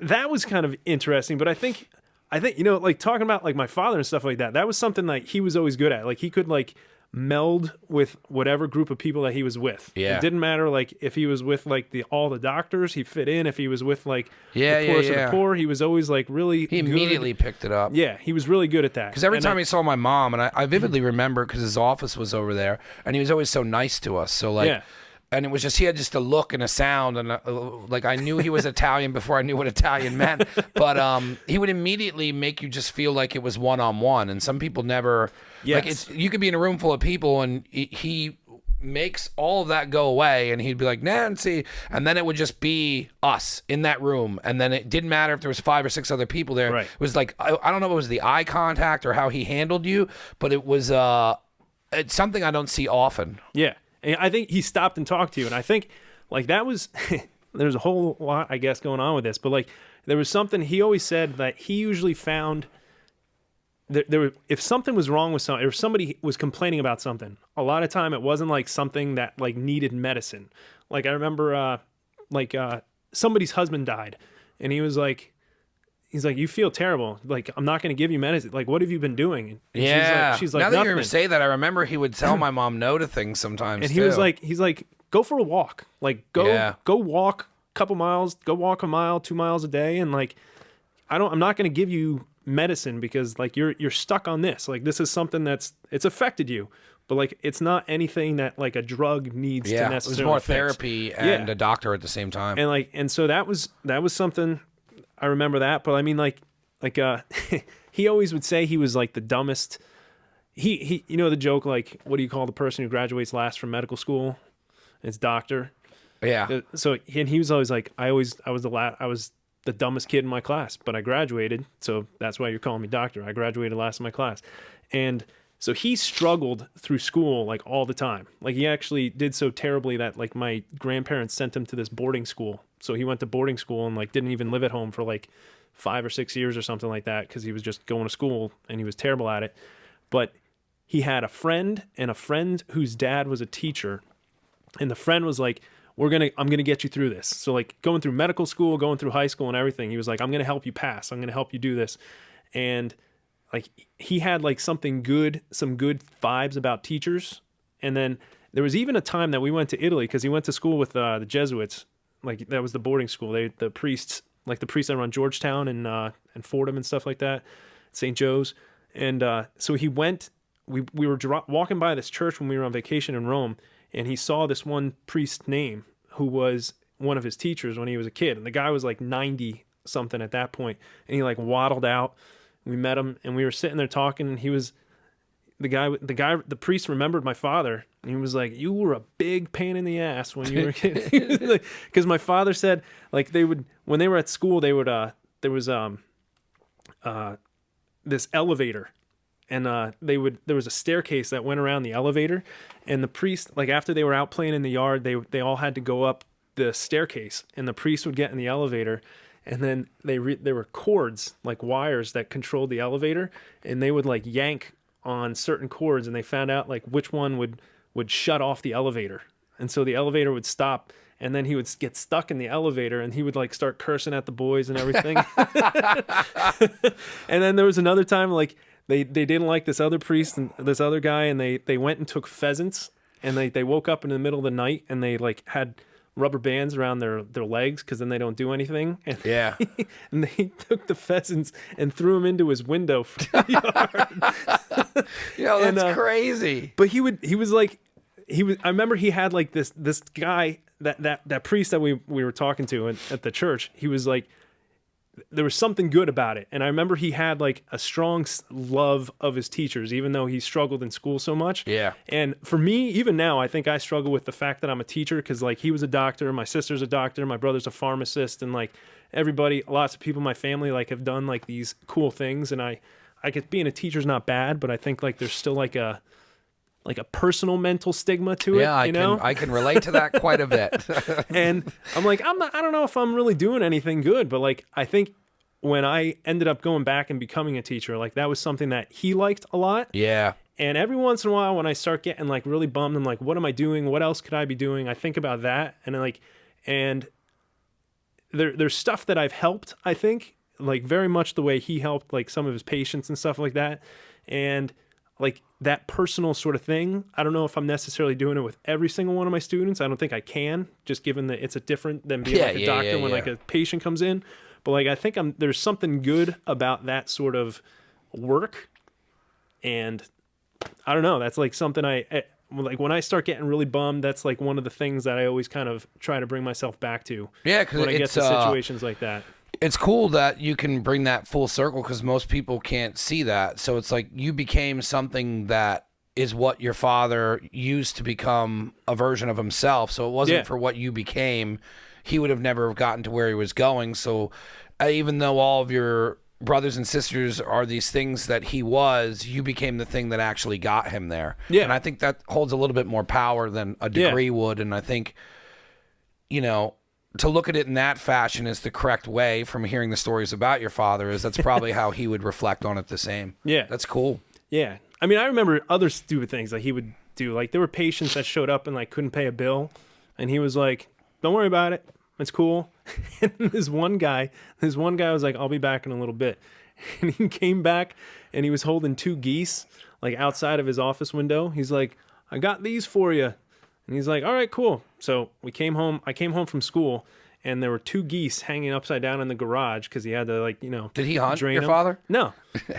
that was kind of interesting, but I think like talking about like my father and stuff like that, that was something like he was always good at. Like he could like meld with whatever group of people that he was with. It didn't matter like if he was with like all the doctors, he fit in. If he was with like the poorest of the poor, he was always like really he immediately picked it up. Yeah, he was really good at that. Because every time he saw my mom, and I vividly remember because his office was over there, and he was always so nice to us. So like and it was just, he had just a look and a sound, and like I knew he was Italian before I knew what Italian meant, but he would immediately make you just feel like it was one-on-one, and some people never, like you could be in a room full of people, and he makes all of that go away, and he'd be like, Nancy, and then it would just be us in that room, and then it didn't matter if there was 5 or 6 other people there. It was like, I don't know if it was the eye contact or how he handled you, but it was it's something I don't see often. Yeah. And I think he stopped and talked to you, and I think like that was there's a whole lot I guess going on with this, but like there was something he always said that he usually found there if something was wrong with something, or if somebody was complaining about something, a lot of time it wasn't like something that like needed medicine. Like I remember somebody's husband died, and he's like, you feel terrible. Like, I'm not going to give you medicine. Like, what have you been doing? And she's like, now nothing. that you say that, I remember he would tell my mom no to things sometimes. And he's like, go for a walk. Like, go walk a couple miles. Go walk a mile, 2 miles a day. And like, I'm not going to give you medicine because like you're stuck on this. Like, this is something it's affected you. But like, it's not anything that like a drug needs to necessarily. It was more fix. therapy and a doctor at the same time. And so that was something. I remember that, but I mean, like he always would say he was like the dumbest. He you know the joke, like, what do you call the person who graduates last from medical school? It's doctor. Yeah. So he was always like, I was the dumbest kid in my class, but I graduated, so that's why you're calling me doctor. I graduated last in my class, and so he struggled through school like all the time. Like he actually did so terribly that like my grandparents sent him to this boarding school. So he went to boarding school and like didn't even live at home for like 5 or 6 years or something like that, because he was just going to school and he was terrible at it. But he had a friend whose dad was a teacher, and the friend was like, I'm gonna get you through this. So like going through medical school, going through high school and everything, he was like, I'm gonna help you pass. I'm gonna help you do this. And like he had like some good vibes about teachers. And then there was even a time that we went to Italy, because he went to school with the Jesuits. Like that was the boarding school. The priests that run Georgetown and Fordham and stuff like that, St. Joe's. And so he went. We were walking by this church when we were on vacation in Rome, and he saw this one priest's name who was one of his teachers when he was a kid. And the guy was like 90 something at that point, and he like waddled out. We met him, and we were sitting there talking, and he was the priest remembered my father, and he was like, "You were a big pain in the ass when you were a kid." Because my father said, like, they would, when they were at school, they would there was this elevator, and there was a staircase that went around the elevator, and the priest, like, after they were out playing in the yard, they all had to go up the staircase, and the priest would get in the elevator, and then there were cords, like wires, that controlled the elevator, and they would like yank on certain cords, and they found out like which one would shut off the elevator, and so the elevator would stop, and then he would get stuck in the elevator, and he would like start cursing at the boys and everything. And then there was another time, like, they didn't like this other priest and this other guy, and they went and took pheasants, and they woke up in the middle of the night, and they like had rubber bands around their legs, because then they don't do anything. And Yeah. and they took the pheasants and threw them into his window from the yard. Yo, that's crazy. But he was like, I remember he had like this guy, that priest that we were talking to at the church. He was like, there was something good about it. And I remember he had like a strong love of his teachers, even though he struggled in school so much. Yeah. And for me, even now, I think I struggle with the fact that I'm a teacher, because like he was a doctor, my sister's a doctor, my brother's a pharmacist, and like everybody, lots of people in my family like have done like these cool things. And I get, being a teacher's not bad, but I think like there's still like a personal mental stigma to it. Yeah, I can relate to that quite a bit. And I'm like, I don't know if I'm really doing anything good, but like, I think when I ended up going back and becoming a teacher, like that was something that he liked a lot. Yeah. And every once in a while, when I start getting like really bummed, I'm like, what am I doing? What else could I be doing? I think about that. And there's stuff that I've helped, I think, like very much the way he helped, like some of his patients and stuff like that. And like that personal sort of thing, I don't know if I'm necessarily doing it with every single one of my students. I don't think I can, just given that it's a different than being like a doctor when like a patient comes in. But like, I think there's something good about that sort of work. And I don't know, that's like something like when I start getting really bummed, that's like one of the things that I always kind of try to bring myself back to. Yeah, because when I get to situations like that. It's cool that you can bring that full circle, because most people can't see that. So it's like you became something that is what your father used to become a version of himself. So it wasn't for what you became. He would have never gotten to where he was going. So even though all of your brothers and sisters are these things that he was, you became the thing that actually got him there. Yeah. And I think that holds a little bit more power than a degree would. And I think, you know, to look at it in that fashion is the correct way, from hearing the stories about your father, is that's probably how he would reflect on it the same. Yeah. That's cool. Yeah. I mean, I remember other stupid things that he would do. Like there were patients that showed up and like couldn't pay a bill, and he was like, don't worry about it. It's cool. And this one guy was like, I'll be back in a little bit. And he came back and he was holding 2 geese like outside of his office window. He's like, I got these for you. And he's like, all right, cool. So I came home from school, and there were 2 geese hanging upside down in the garage, because he had to, like, you know. Did he hunt your them. father? No.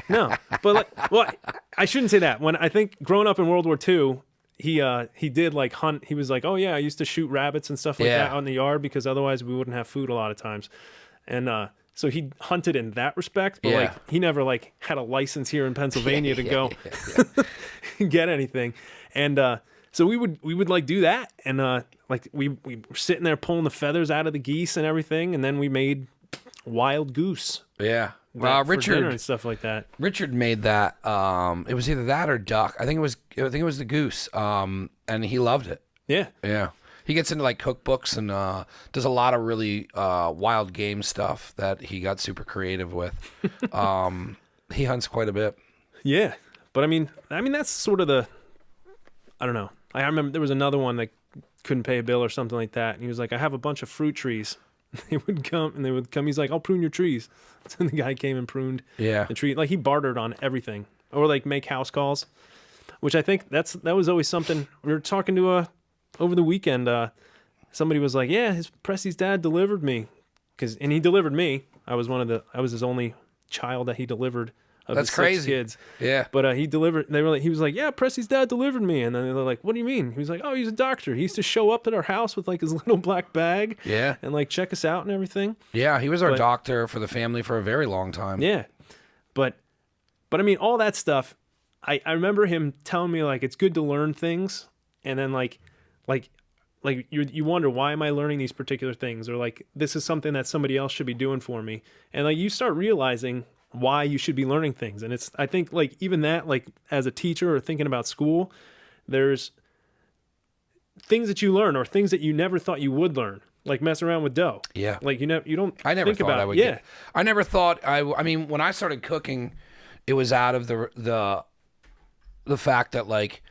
But like, well, I shouldn't say that. When I think growing up in World War II, he did like hunt. He was like, oh yeah, I used to shoot rabbits and stuff like that out in the yard, because otherwise we wouldn't have food a lot of times. And so he hunted in that respect, but like he never like had a license here in Pennsylvania to go get anything. And so we would like do that, and like we were sitting there pulling the feathers out of the geese and everything, and then we made wild goose. Yeah. Richard and stuff like that. Richard made that. It was either that or duck. I think it was the goose. And he loved it. Yeah. Yeah. He gets into like cookbooks and does a lot of really wild game stuff that he got super creative with. He hunts quite a bit. Yeah. But I mean that's sort of I don't know. I remember there was another one that couldn't pay a bill or something like that, and he was like, I have a bunch of fruit trees. They would come. He's like, I'll prune your trees. So the guy came and pruned the tree. Like he bartered on everything, or like make house calls, which I think that was always something. We were talking to over the weekend. Somebody was like, yeah, Presty's dad delivered me, and he delivered me. I was his only child that he delivered of That's his crazy. 6 kids. Yeah. But he delivered. He was like, yeah, Presty's dad delivered me. And then they're like, what do you mean? He was like, oh, he's a doctor. He used to show up at our house with like his little black bag. Yeah. And like check us out and everything. Yeah, he was our doctor for the family for a very long time. Yeah. But I mean, all that stuff, I remember him telling me like, it's good to learn things. And then like you wonder, why am I learning these particular things? Or like, this is something that somebody else should be doing for me. And like, you start realizing why you should be learning things. And I think like even that, like as a teacher or thinking about school, there's things that you learn or things that you never thought you would learn, like messing around with dough. Yeah. Like you don't I never think thought about I would yeah. get, I never thought I mean, when I started cooking, it was out of the fact that like,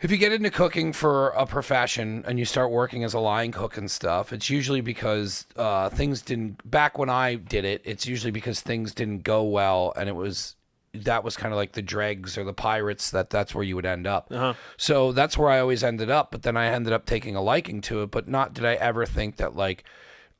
if you get into cooking for a profession and you start working as a line cook and stuff, it's usually because things didn't, back when I did it, it's usually because things didn't go well, and that was kind of like the dregs or the pirates, that's where you would end up. Uh-huh. So that's where I always ended up, but then I ended up taking a liking to it, but not did I ever think that like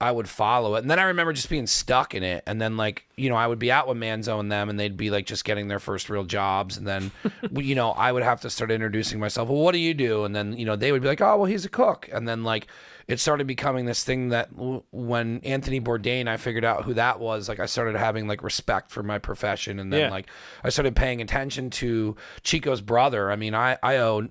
I would follow it. And then I remember just being stuck in it. And then like, you know, I would be out with Manzo and them, and they'd be like just getting their first real jobs. And then, you know, I would have to start introducing myself. Well, what do you do? And then, you know, they would be like, oh, well, he's a cook. And then like, it started becoming this thing that when Anthony Bourdain, I figured out who that was. Like I started having like respect for my profession. And then like, I started paying attention to Chico's brother. I mean, I owe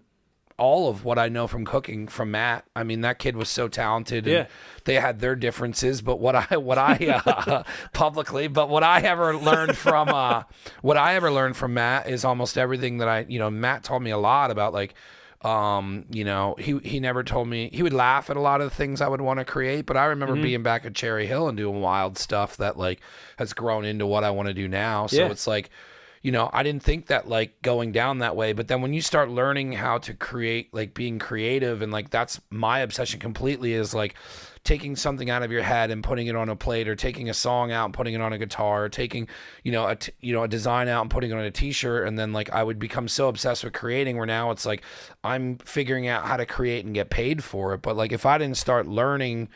all of what I know from cooking from Matt. I mean, that kid was so talented. And they had their differences, but what I publicly, but what I ever learned from Matt is almost everything that Matt taught me a lot about, like, you know, he never told me, he would laugh at a lot of the things I would want to create, but I remember being back at Cherry Hill and doing wild stuff that like has grown into what I want to do now. So it's like, you know, I didn't think that like going down that way, but then when you start learning how to create, like being creative, and like that's my obsession completely, is like taking something out of your head and putting it on a plate, or taking a song out and putting it on a guitar, or taking, a design out and putting it on a t-shirt. And then like I would become so obsessed with creating, where now it's like I'm figuring out how to create and get paid for it. But like if I didn't start learning,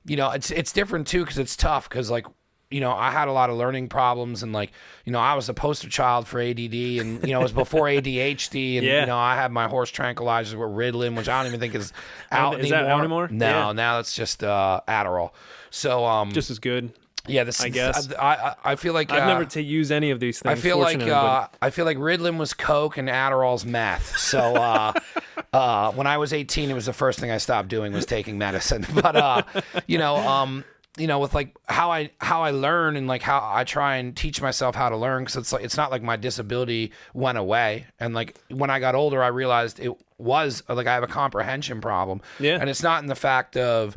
you know, it's different too, because it's tough, because like, you know, I had a lot of learning problems, and like, you know, I was a poster child for ADD, and, you know, it was before ADHD, and, you know, I had my horse tranquilizers with Ritalin, which I don't even think is out anymore. Is that out anymore? No, now it's just Adderall. So, just as good. Yeah, I guess. I feel like I've never to use any of these things. I feel like Ritalin was coke and Adderall's meth. So when I was 18, it was the first thing I stopped doing was taking medicine. But you know, with like how I learn, and like how I try and teach myself how to learn, because it's not like my disability went away. And like when I got older, I realized it was like I have a comprehension problem. Yeah. And it's not in the fact of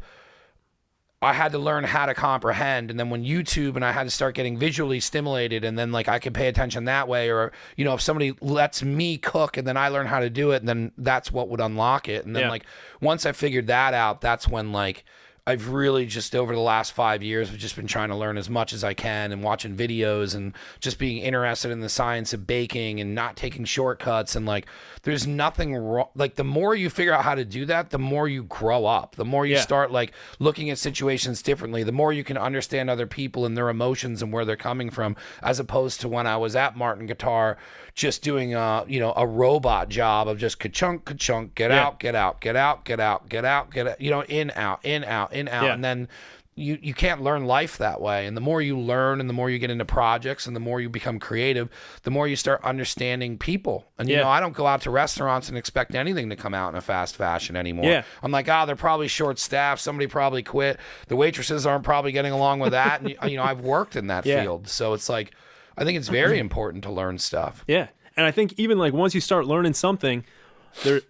I had to learn how to comprehend, and then when YouTube, and I had to start getting visually stimulated, and then like I could pay attention that way, or, you know, if somebody lets me cook and then I learn how to do it, and then that's what would unlock it. And then like once I figured that out, that's when like I've really just over the last 5 years, I've just been trying to learn as much as I can, and watching videos, and just being interested in the science of baking, and not taking shortcuts. And like, there's nothing wrong. Like the more you figure out how to do that, the more you grow up, the more you start like looking at situations differently, the more you can understand other people and their emotions and where they're coming from, as opposed to when I was at Martin Guitar, just doing a robot job of just ka-chunk, ka-chunk, get out, get out, get out, get out, get out, get out, you know, in, out, in, out, in, out. And then you can't learn life that way. And the more you learn, and the more you get into projects, and the more you become creative, the more you start understanding people. And, you know, I don't go out to restaurants and expect anything to come out in a fast fashion anymore. Yeah. I'm like, they're probably short staffed. Somebody probably quit. The waitresses aren't probably getting along with that. And, you know, I've worked in that field. So it's like, I think it's very important to learn stuff. Yeah. And I think even like once you start learning something,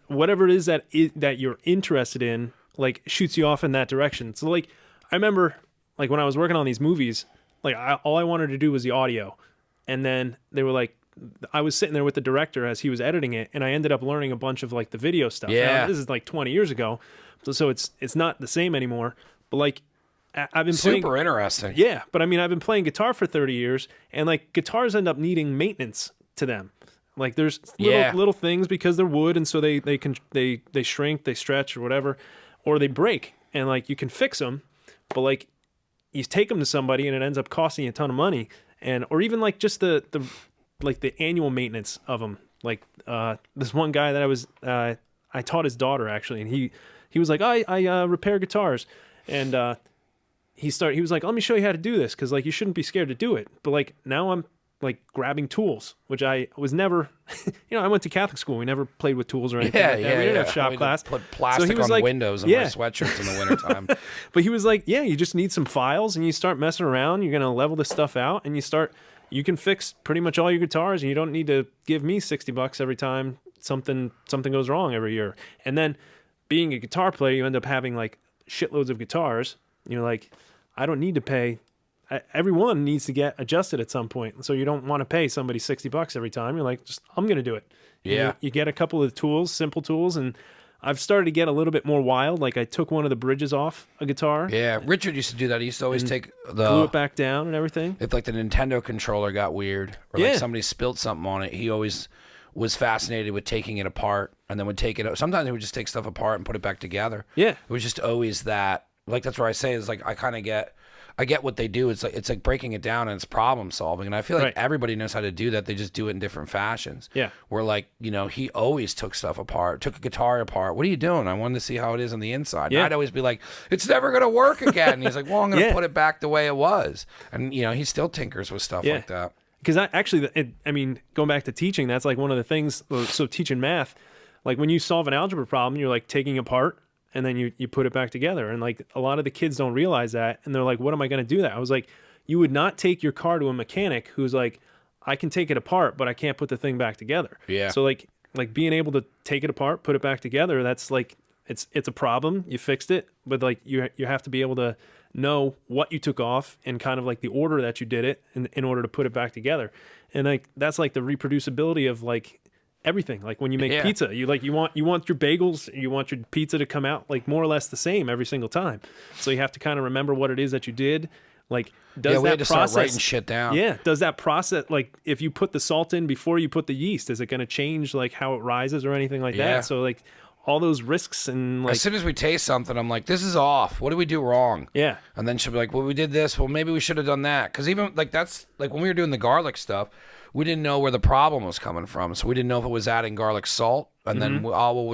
whatever it is that you're interested in, like shoots you off in that direction. So like, I remember like when I was working on these movies, like all I wanted to do was the audio. And then they were like, I was sitting there with the director as he was editing it, and I ended up learning a bunch of like the video stuff. Yeah. Now, this is like 20 years ago. So it's not the same anymore. But like, I've been super interesting. Yeah. But I mean, I've been playing guitar for 30 years, and like guitars end up needing maintenance to them. Like there's little things, because they're wood, and so they shrink, they stretch, or whatever, or they break, and like you can fix them, but like you take them to somebody and it ends up costing you a ton of money, and or even like just the annual maintenance of them. Like this one guy that I taught his daughter actually, and he was like, I repair guitars, and he was like, let me show you how to do this, because like you shouldn't be scared to do it. But like now I'm like grabbing tools, which I was never, I went to Catholic school. We never played with tools or anything like that. We didn't have shop class. Put plastic on windows of our sweatshirts in the wintertime. But he was like, yeah, you just need some files and you start messing around. You're going to level this stuff out and you can fix pretty much all your guitars, and you don't need to give me $60 every time something goes wrong every year. And then being a guitar player, you end up having like shitloads of guitars. You're like, I don't need to pay. Everyone needs to get adjusted at some point. So you don't want to pay somebody $60 every time. You're like, I'm going to do it. Yeah. You get a couple of tools, simple tools, and I've started to get a little bit more wild. Like I took one of the bridges off a guitar. Yeah, Richard used to do that. He used to always take glue it back down and everything. If like the Nintendo controller got weird, or like somebody spilled something on it, he always was fascinated with taking it apart, and then would take it. Sometimes he would just take stuff apart and put it back together. Yeah, it was just always that. Like that's where I say is like I get what they do. It's like breaking it down and it's problem solving. And I feel like everybody knows how to do that. They just do it in different fashions. Yeah. Where like, he always took stuff apart, took a guitar apart. What are you doing? I wanted to see how it is on the inside. Yeah. And I'd always be like, it's never going to work again. And he's like, well, I'm going to put it back the way it was. And, he still tinkers with stuff like that. Because going back to teaching, that's like one of the things. So teaching math, like when you solve an algebra problem, you're like taking apart, and then you put it back together. And like a lot of the kids don't realize that. And they're like, what am I going to do that? I was like, you would not take your car to a mechanic who's like, I can take it apart, but I can't put the thing back together. Yeah. So like being able to take it apart, put it back together, that's like, it's a problem. You fixed it, but like you have to be able to know what you took off and kind of like the order that you did it in order to put it back together. And like, that's like the reproducibility of like, everything. Like when you make pizza, you want your bagels, you want your pizza to come out like more or less the same every single time. So you have to kind of remember what it is that you did. Like, does that process, start writing shit down. Yeah. Does that process, like if you put the salt in before you put the yeast, is it going to change like how it rises or anything like that? So like all those risks, and like, as soon as we taste something, I'm like, this is off. What did we do wrong? Yeah. And then she'll be like, well, we did this. Well, maybe we should have done that. Because even like that's like when we were doing the garlic stuff, we didn't know where the problem was coming from. So we didn't know if it was adding garlic salt. And then,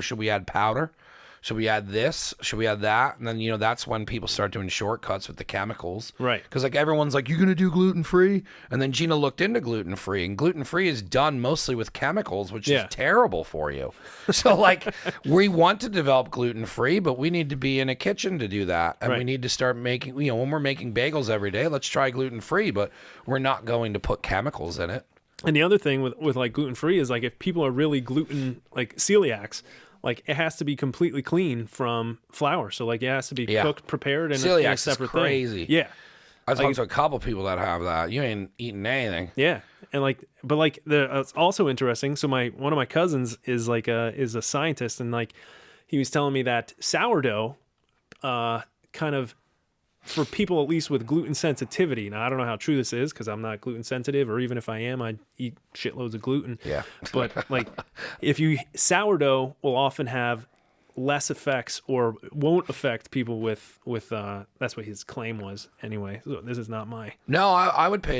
should we add powder? Should we add this? Should we add that? And then, that's when people start doing shortcuts with the chemicals. Right. Because like everyone's like, you going to do gluten-free? And then Gina looked into gluten-free. And gluten-free is done mostly with chemicals, which is terrible for you. So like we want to develop gluten-free, but we need to be in a kitchen to do that. And we need to start making, when we're making bagels every day, let's try gluten-free. But we're not going to put chemicals in it. And the other thing with like gluten-free is like if people are really gluten, like celiacs, like it has to be completely clean from flour. So like it has to be cooked, prepared, and in a separate thing. Crazy. Yeah. I talked to a couple people that have that. You ain't eating anything. Yeah. And like, but like it's also interesting. So one of my cousins is like is a scientist, and like he was telling me that sourdough kind of, for people at least with gluten sensitivity. Now, I don't know how true this is because I'm not gluten sensitive, or even if I am, I eat shitloads of gluten. Yeah. But like sourdough will often have less effects, or won't affect people with that's what his claim was anyway. So this is not my. No, I would pay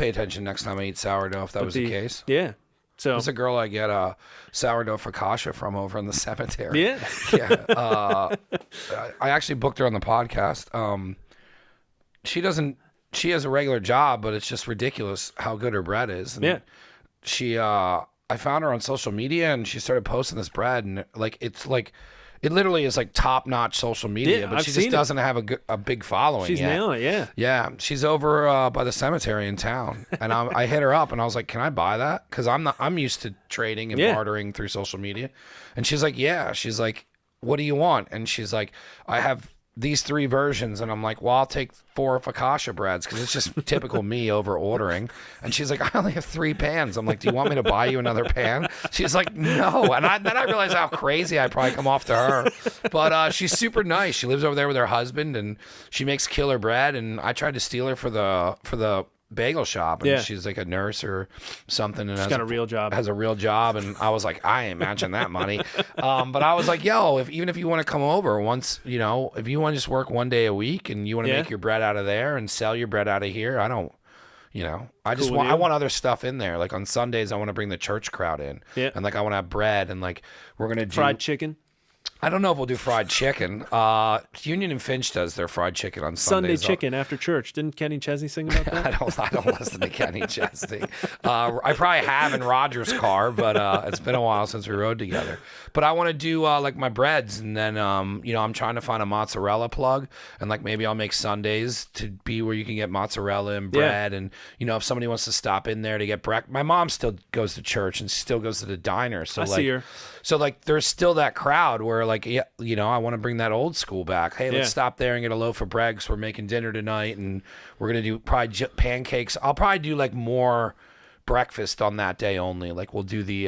attention next time I eat sourdough if that was the case. Yeah. So there's a girl I get a sourdough focaccia from over in the cemetery. Yeah. Yeah. I actually booked her on the podcast. She has a regular job, but it's just ridiculous how good her bread is. And I found her on social media, and she started posting this bread, and like, it's like, it literally is like top-notch social media, but she just doesn't have a big following. She's nailing it, yeah. Yeah, she's over by the cemetery in town, and I hit her up, and I was like, "Can I buy that?" Because I'm used to trading and bartering through social media, and she's like, "Yeah." She's like, "What do you want?" And she's like, "I have these 3 versions," and I'm like, "Well, I'll take 4 focaccia breads," because it's just typical me over ordering. And she's like, "I only have 3 pans." I'm like, "Do you want me to buy you another pan?" She's like, "No." And then I realized how crazy I probably come off to her. But she's super nice. She lives over there with her husband, and she makes killer bread. And I tried to steal her for the bagel shop, and Yeah. she's like a nurse or something, and She's got a real job. has a real job. And I was like, I ain't matching that money. But I was like, yo, even if you want to come over once, you know, if you want to just work one day a week and you want to Yeah. make your bread out of there and sell your bread out of here, I don't. You know, I just Cool want deal. I want other stuff in there. Like on Sundays, I want to bring the church crowd in, Yeah. and like I want to have bread, and like we're gonna do Fried chicken. I don't know if we'll do fried chicken. Union and Finch does their fried chicken on Sunday Sundays. chicken after church. Didn't Kenny Chesney sing about that? I don't listen to Kenny Chesney. I probably have in Roger's car, but it's been a while since we rode together. But I want to do like my breads, and then you know, I'm trying to find a mozzarella plug, and like maybe I'll make Sundays to be where you can get mozzarella and bread, and you know, if somebody wants to stop in there to get breakfast. My mom still goes to church and still goes to the diner, so I like see her. so like there's still that crowd where like, yeah, you know, I want to bring that old school back. Hey, Yeah. let's stop there and get a loaf of bread 'cause we're making dinner tonight, and we're gonna do probably pancakes. I'll probably do like more breakfast on that day only. Like we'll do the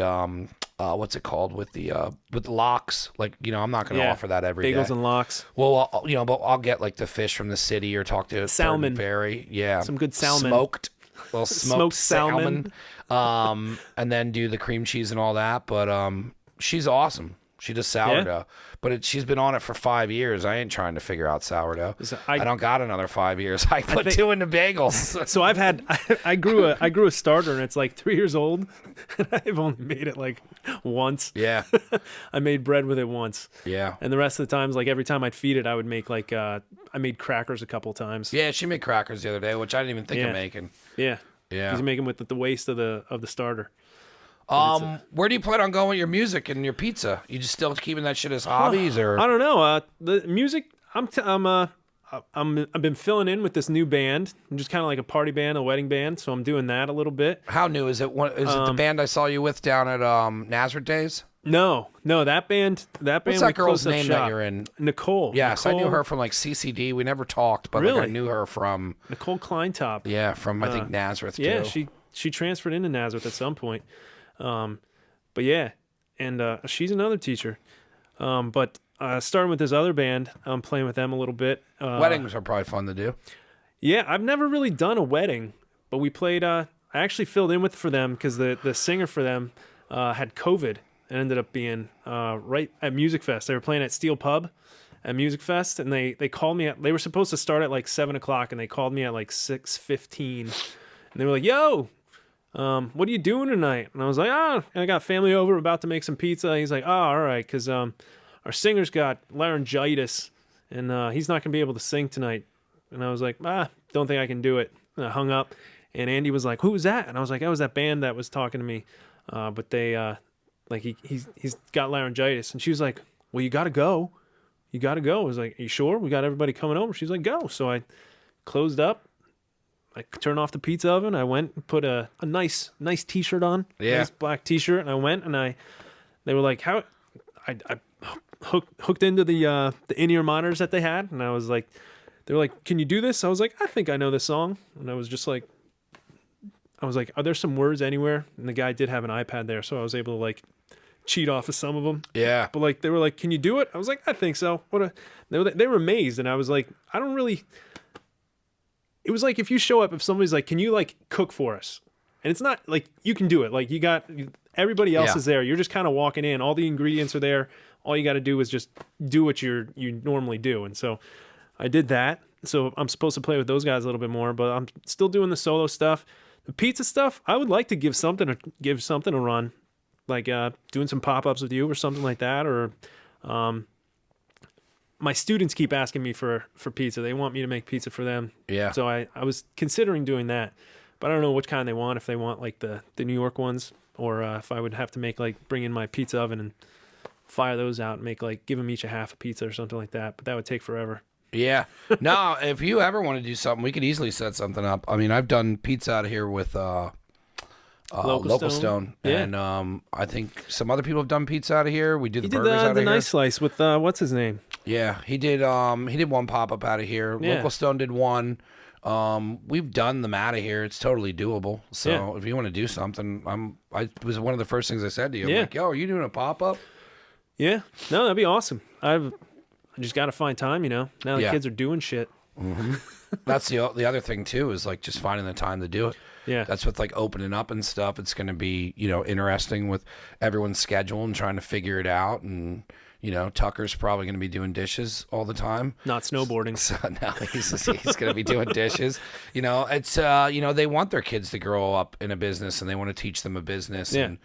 what's it called with the lox. Like, you know, I'm not gonna Yeah. offer that every day. Bagels and lox. Well, you know, but I'll get like the fish from the city or talk to Salmon. Berry. Yeah, Some good salmon. smoked. Well, smoked salmon. And then do the cream cheese and all that. But she's awesome. She does sourdough, but she's been on it for 5 years. I ain't trying to figure out sourdough. So I don't got another 5 years. I put two in the bagels. So I've had I grew a starter and it's like 3 years old. And I've only made it like once. Yeah, I made bread with it once. yeah, And the rest of the times, like every time I'd feed it, I would make like I made crackers a couple times. yeah. She made crackers the other day, which I didn't even think Yeah. of making. Yeah. Yeah. Because you make them with the waste of the starter. Where do you plan on going with your music and your pizza? You just still keeping that shit as hobbies, or I don't know. The music. I've been filling in with this new band. I'm just kind of like a party band, a wedding band. So I'm doing that a little bit. how new is it? Is it the band I saw you with down at Nazareth Days? No, that band. What's What's that girl's name that you're in? Nicole. Yes, I knew Nicole- her from like CCD. We never talked, but like, I Really? knew her from Nicole Kleintop. from I think Nazareth. Yeah, too. she transferred into Nazareth at some point. But yeah, and she's another teacher. But starting with this other band, I'm playing with them a little bit. Weddings are probably fun to do. Yeah, I've never really done a wedding, but we played. I actually filled in for them because the singer for them had COVID and ended up being right at Music Fest. They were playing at Steel Pub at Music Fest, and they called me. They were supposed to start at like 7:00, and they called me at like 6:15, and they were like, "Yo, what are you doing tonight?" And I was like, I got family over, about to make some pizza. He's like, all right, because our singer's got laryngitis, and he's not gonna be able to sing tonight. And I was like, don't think I can do it. And I hung up, and Andy was like, who was that? And I was like, that was that band that was talking to me, but they like he's got laryngitis. And she was like, well, you gotta go. I was like, are you sure? We got everybody coming over. She's like, go. So I closed up. I turned off the pizza oven. I went and put a nice t-shirt on, nice black t-shirt, and I went and they were like, how? I hooked into the in-ear monitors that they had, and I was like, they were like, can you do this? I was like, I think I know this song, and I was like, are there some words anywhere? And the guy did have an iPad there, so I was able to like cheat off of some of them. Yeah. But like they were like, can you do it? I was like, I think so. They were amazed, and I was like, I don't really. It was like if you show up, if somebody's like, can you like cook for us? And it's not like you can do it. Like everybody else is there. You're just kind of walking in. All the ingredients are there. All you got to do is just do what you normally do. And so I did that. So I'm supposed to play with those guys a little bit more, but I'm still doing the solo stuff. The pizza stuff, I would like to give something a run, like doing some pop-ups with you or something like that. Or my students keep asking me for pizza. They want me to make pizza for them. Yeah. So I was considering doing that, but I don't know which kind they want. If they want like the New York ones, or if I would have to make like bring in my pizza oven and fire those out and make like give them each a half a pizza or something like that. But that would take forever. Yeah. No, if you ever want to do something, we could easily set something up. I mean, I've done pizza out here with Local Stone. Yeah. And I think some other people have done pizza out of here. We did the He did burgers out of the here. nice slice with what's his name? Yeah, he did one pop-up out of here. Yeah. Local Stone did one. We've done them out of here. It's totally doable. So Yeah. if you want to do something, it was one of the first things I said to you. I'm Yeah. like, yo, are you doing a pop-up? Yeah. No, that'd be awesome. I just got to find time, Now the Yeah. kids are doing shit. That's the other thing too, is like just finding the time to do it. Yeah. That's with like opening up and stuff. It's going to be, interesting with everyone's schedule and trying to figure it out. And, Tucker's probably going to be doing dishes all the time. Not snowboarding. So now he's going to be doing dishes. It's, they want their kids to grow up in a business, and they want to teach them a business and,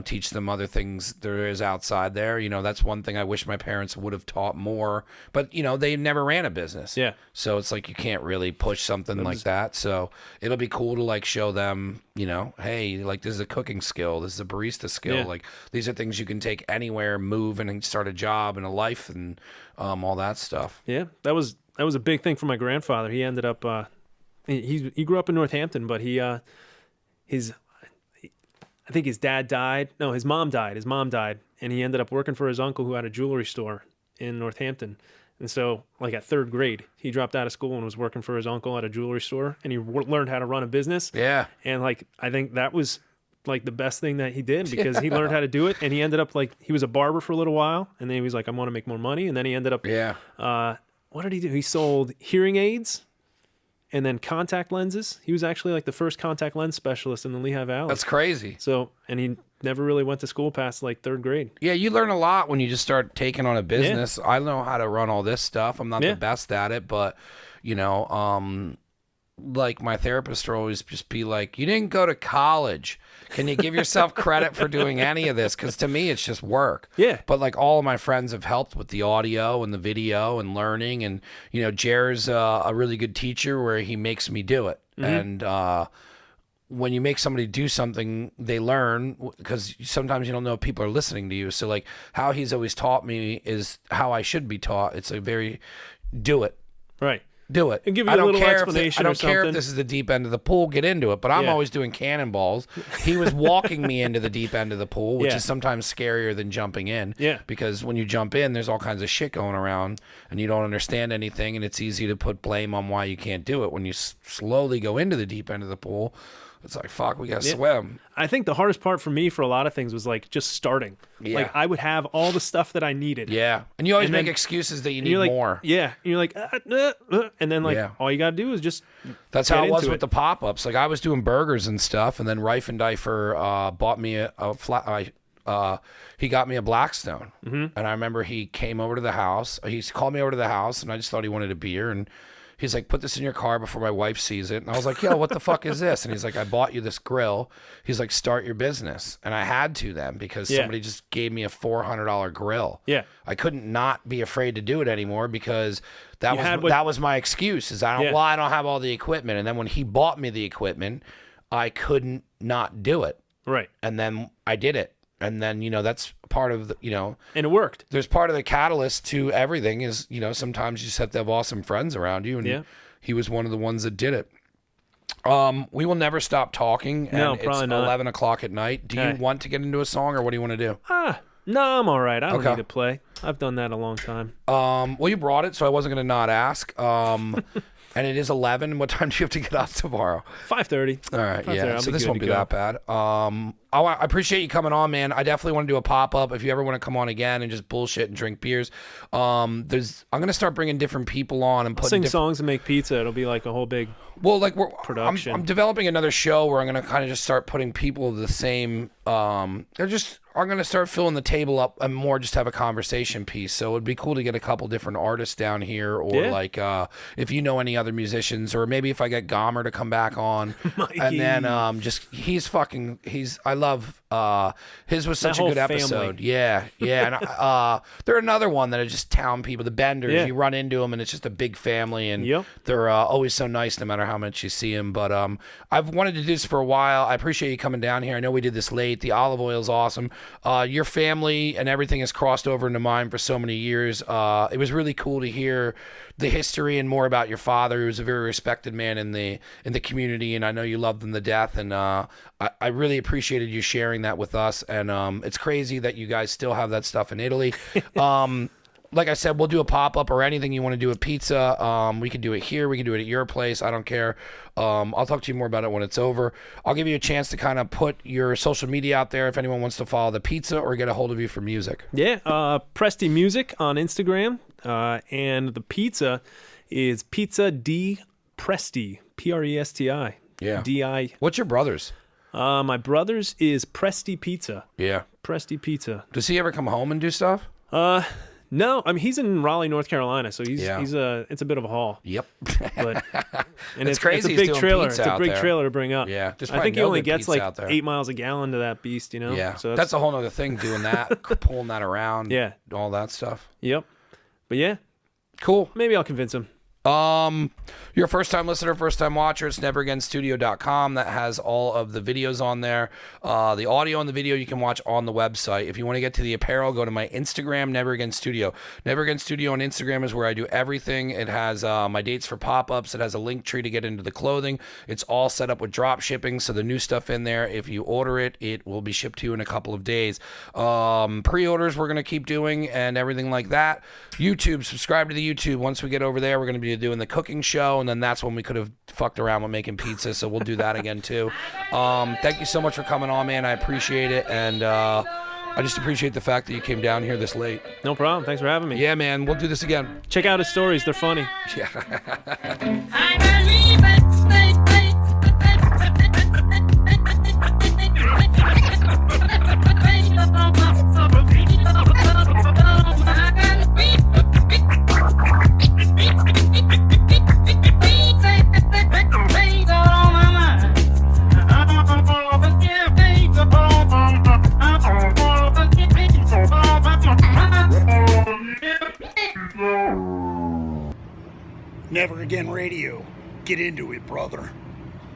teach them other things there is outside there. That's one thing I wish my parents would have taught more, but, they never ran a business. Yeah. So it's like you can't really push something like that. So it'll be cool to like show them, hey, like this is a cooking skill. This is a barista skill. Yeah. Like these are things you can take anywhere, move and start a job and a life and all that stuff. Yeah. That was a big thing for my grandfather. He ended up, he grew up in Northampton, but I think his dad died. No, his mom died. His mom died. And he ended up working for his uncle who had a jewelry store in Northampton. And so, like at third grade, he dropped out of school and was working for his uncle at a jewelry store. And he learned how to run a business. Yeah. And like, I think that was like the best thing that he did, because he learned how to do it. And he ended up like, he was a barber for a little while. And then he was like, I want to make more money. And then he ended up, what did he do? He sold hearing aids and then contact lenses. He was actually like the first contact lens specialist in the Lehigh Valley. That's crazy. So, and he never really went to school past like third grade. Yeah, you learn a lot when you just start taking on a business. Yeah. I know how to run all this stuff. I'm not the best at it, but like my therapist will always just be like, you didn't go to college. Can you give yourself credit for doing any of this? Because to me, it's just work. Yeah. But like all of my friends have helped with the audio and the video and learning. And, Jer's a really good teacher where he makes me do it. Mm-hmm. And when you make somebody do something, they learn, because sometimes you don't know if people are listening to you. So like how he's always taught me is how I should be taught. It's a very do it. Right. Do it. And give you a little explanation. I don't care if this is the deep end of the pool. Get into it. But I'm always doing cannonballs. He was walking me into the deep end of the pool, which is sometimes scarier than jumping in. Yeah. Because when you jump in, there's all kinds of shit going around, and you don't understand anything, and it's easy to put blame on why you can't do it. When you slowly go into the deep end of the pool, it's like, fuck, we got to swim. I think the hardest part for me for a lot of things was like just starting. Yeah. Like I would have all the stuff that I needed. Yeah. And you always make excuses that you need like, more. Yeah. And you're like, and then like all you got to do is just That's how it was with the pop-ups. Like I was doing burgers and stuff, and then Reifendifer bought me he got me a Blackstone. Mm-hmm. And I remember he came over to the house. He called me over to the house, and I just thought he wanted a beer, and he's like, put this in your car before my wife sees it. And I was like, yo, what the fuck is this? And he's like, I bought you this grill. He's like, start your business. And I had to then, because somebody just gave me a $400 grill. Yeah. I couldn't not be afraid to do it anymore, because that was my excuse, is I don't have all the equipment. And then when he bought me the equipment, I couldn't not do it. Right. And then I did it. And then, that's part of the, and it worked. There's part of the catalyst to everything is, sometimes you just have to have awesome friends around you. And he was one of the ones that did it. We will never stop talking. And no, probably it's not. 11 o'clock at night. Do you want to get into a song, or what do you want to do? No, I'm all right. I don't need to play. I've done that a long time. Well, you brought it, so I wasn't going to not ask. And it is 11. What time do you have to get up tomorrow? 5:30. All right, yeah. So this won't be that bad. I appreciate you coming on, man. I definitely want to do a pop-up if you ever want to come on again and just bullshit and drink beers. I'm going to start bringing different people on and putting songs and make pizza. It'll be like a whole big production. I'm developing another show where I'm going to kind of just start putting people of the same. I'm going to start filling the table up and more just have a conversation piece. So it'd be cool to get a couple different artists down here, or like if you know any other musicians, or maybe if I get Gomer to come back on. And then I love his was such a good episode. Yeah. And they're another one that are just town people, the Benders. You run into them and it's just a big family, and they're always so nice no matter how much you see them. But I've wanted to do this for a while. I appreciate you coming down here. I know we did this late. The olive oil is awesome. Your family and everything has crossed over into mine for so many years. It was really cool to hear the history and more about your father, who was a very respected man in the community, and I know you loved him to death. And I really appreciated you sharing that with us. And it's crazy that you guys still have that stuff in Italy. Like I said, we'll do a pop-up or anything you want to do a pizza. We can do it here. We can do it at your place. I don't care. I'll talk to you more about it when it's over. I'll give you a chance to kind of put your social media out there if anyone wants to follow the pizza or get a hold of you for music. Yeah, Presti Music on Instagram. And the pizza is Pizza D Presti, Presti. Yeah. D-I. What's your brother's? My brother's is Presti Pizza. Yeah. Presti Pizza. Does he ever come home and do stuff? No, I mean he's in Raleigh, North Carolina, so it's a bit of a haul. Yep. But and It's crazy It's a he's big doing trailer. pizza It's a out big there. trailer to bring up. Yeah, there's I think he probably no only good gets pizza like out there. 8 miles a gallon to that beast. You know. Yeah. So that's a whole other thing. Doing that, pulling that around. Yeah. All that stuff. Yep. But yeah, Cool. maybe I'll convince him. You're a first-time listener, first-time watcher. It's neveragainstudio.com. That has all of the videos on there. The audio and the video you can watch on the website. If you want to get to the apparel, go to my Instagram, Never Again Studio. Never Again Studio on Instagram is where I do everything. It has my dates for pop-ups. It has a link tree to get into the clothing. It's all set up with drop shipping, so the new stuff in there, if you order it, it will be shipped to you in a couple of days. Pre-orders we're going to keep doing and everything like that. YouTube, subscribe to the YouTube. Once we get over there, we're going to be doing the cooking show, and then that's when we could have fucked around with making pizza, so we'll do that again too. Thank you so much for coming on, man. I appreciate it, and I just appreciate the fact that you came down here this late. No problem. Thanks for having me. Yeah, man. We'll do this again. Check out his stories. They're funny. Yeah. Never Again Radio. Get into it, brother.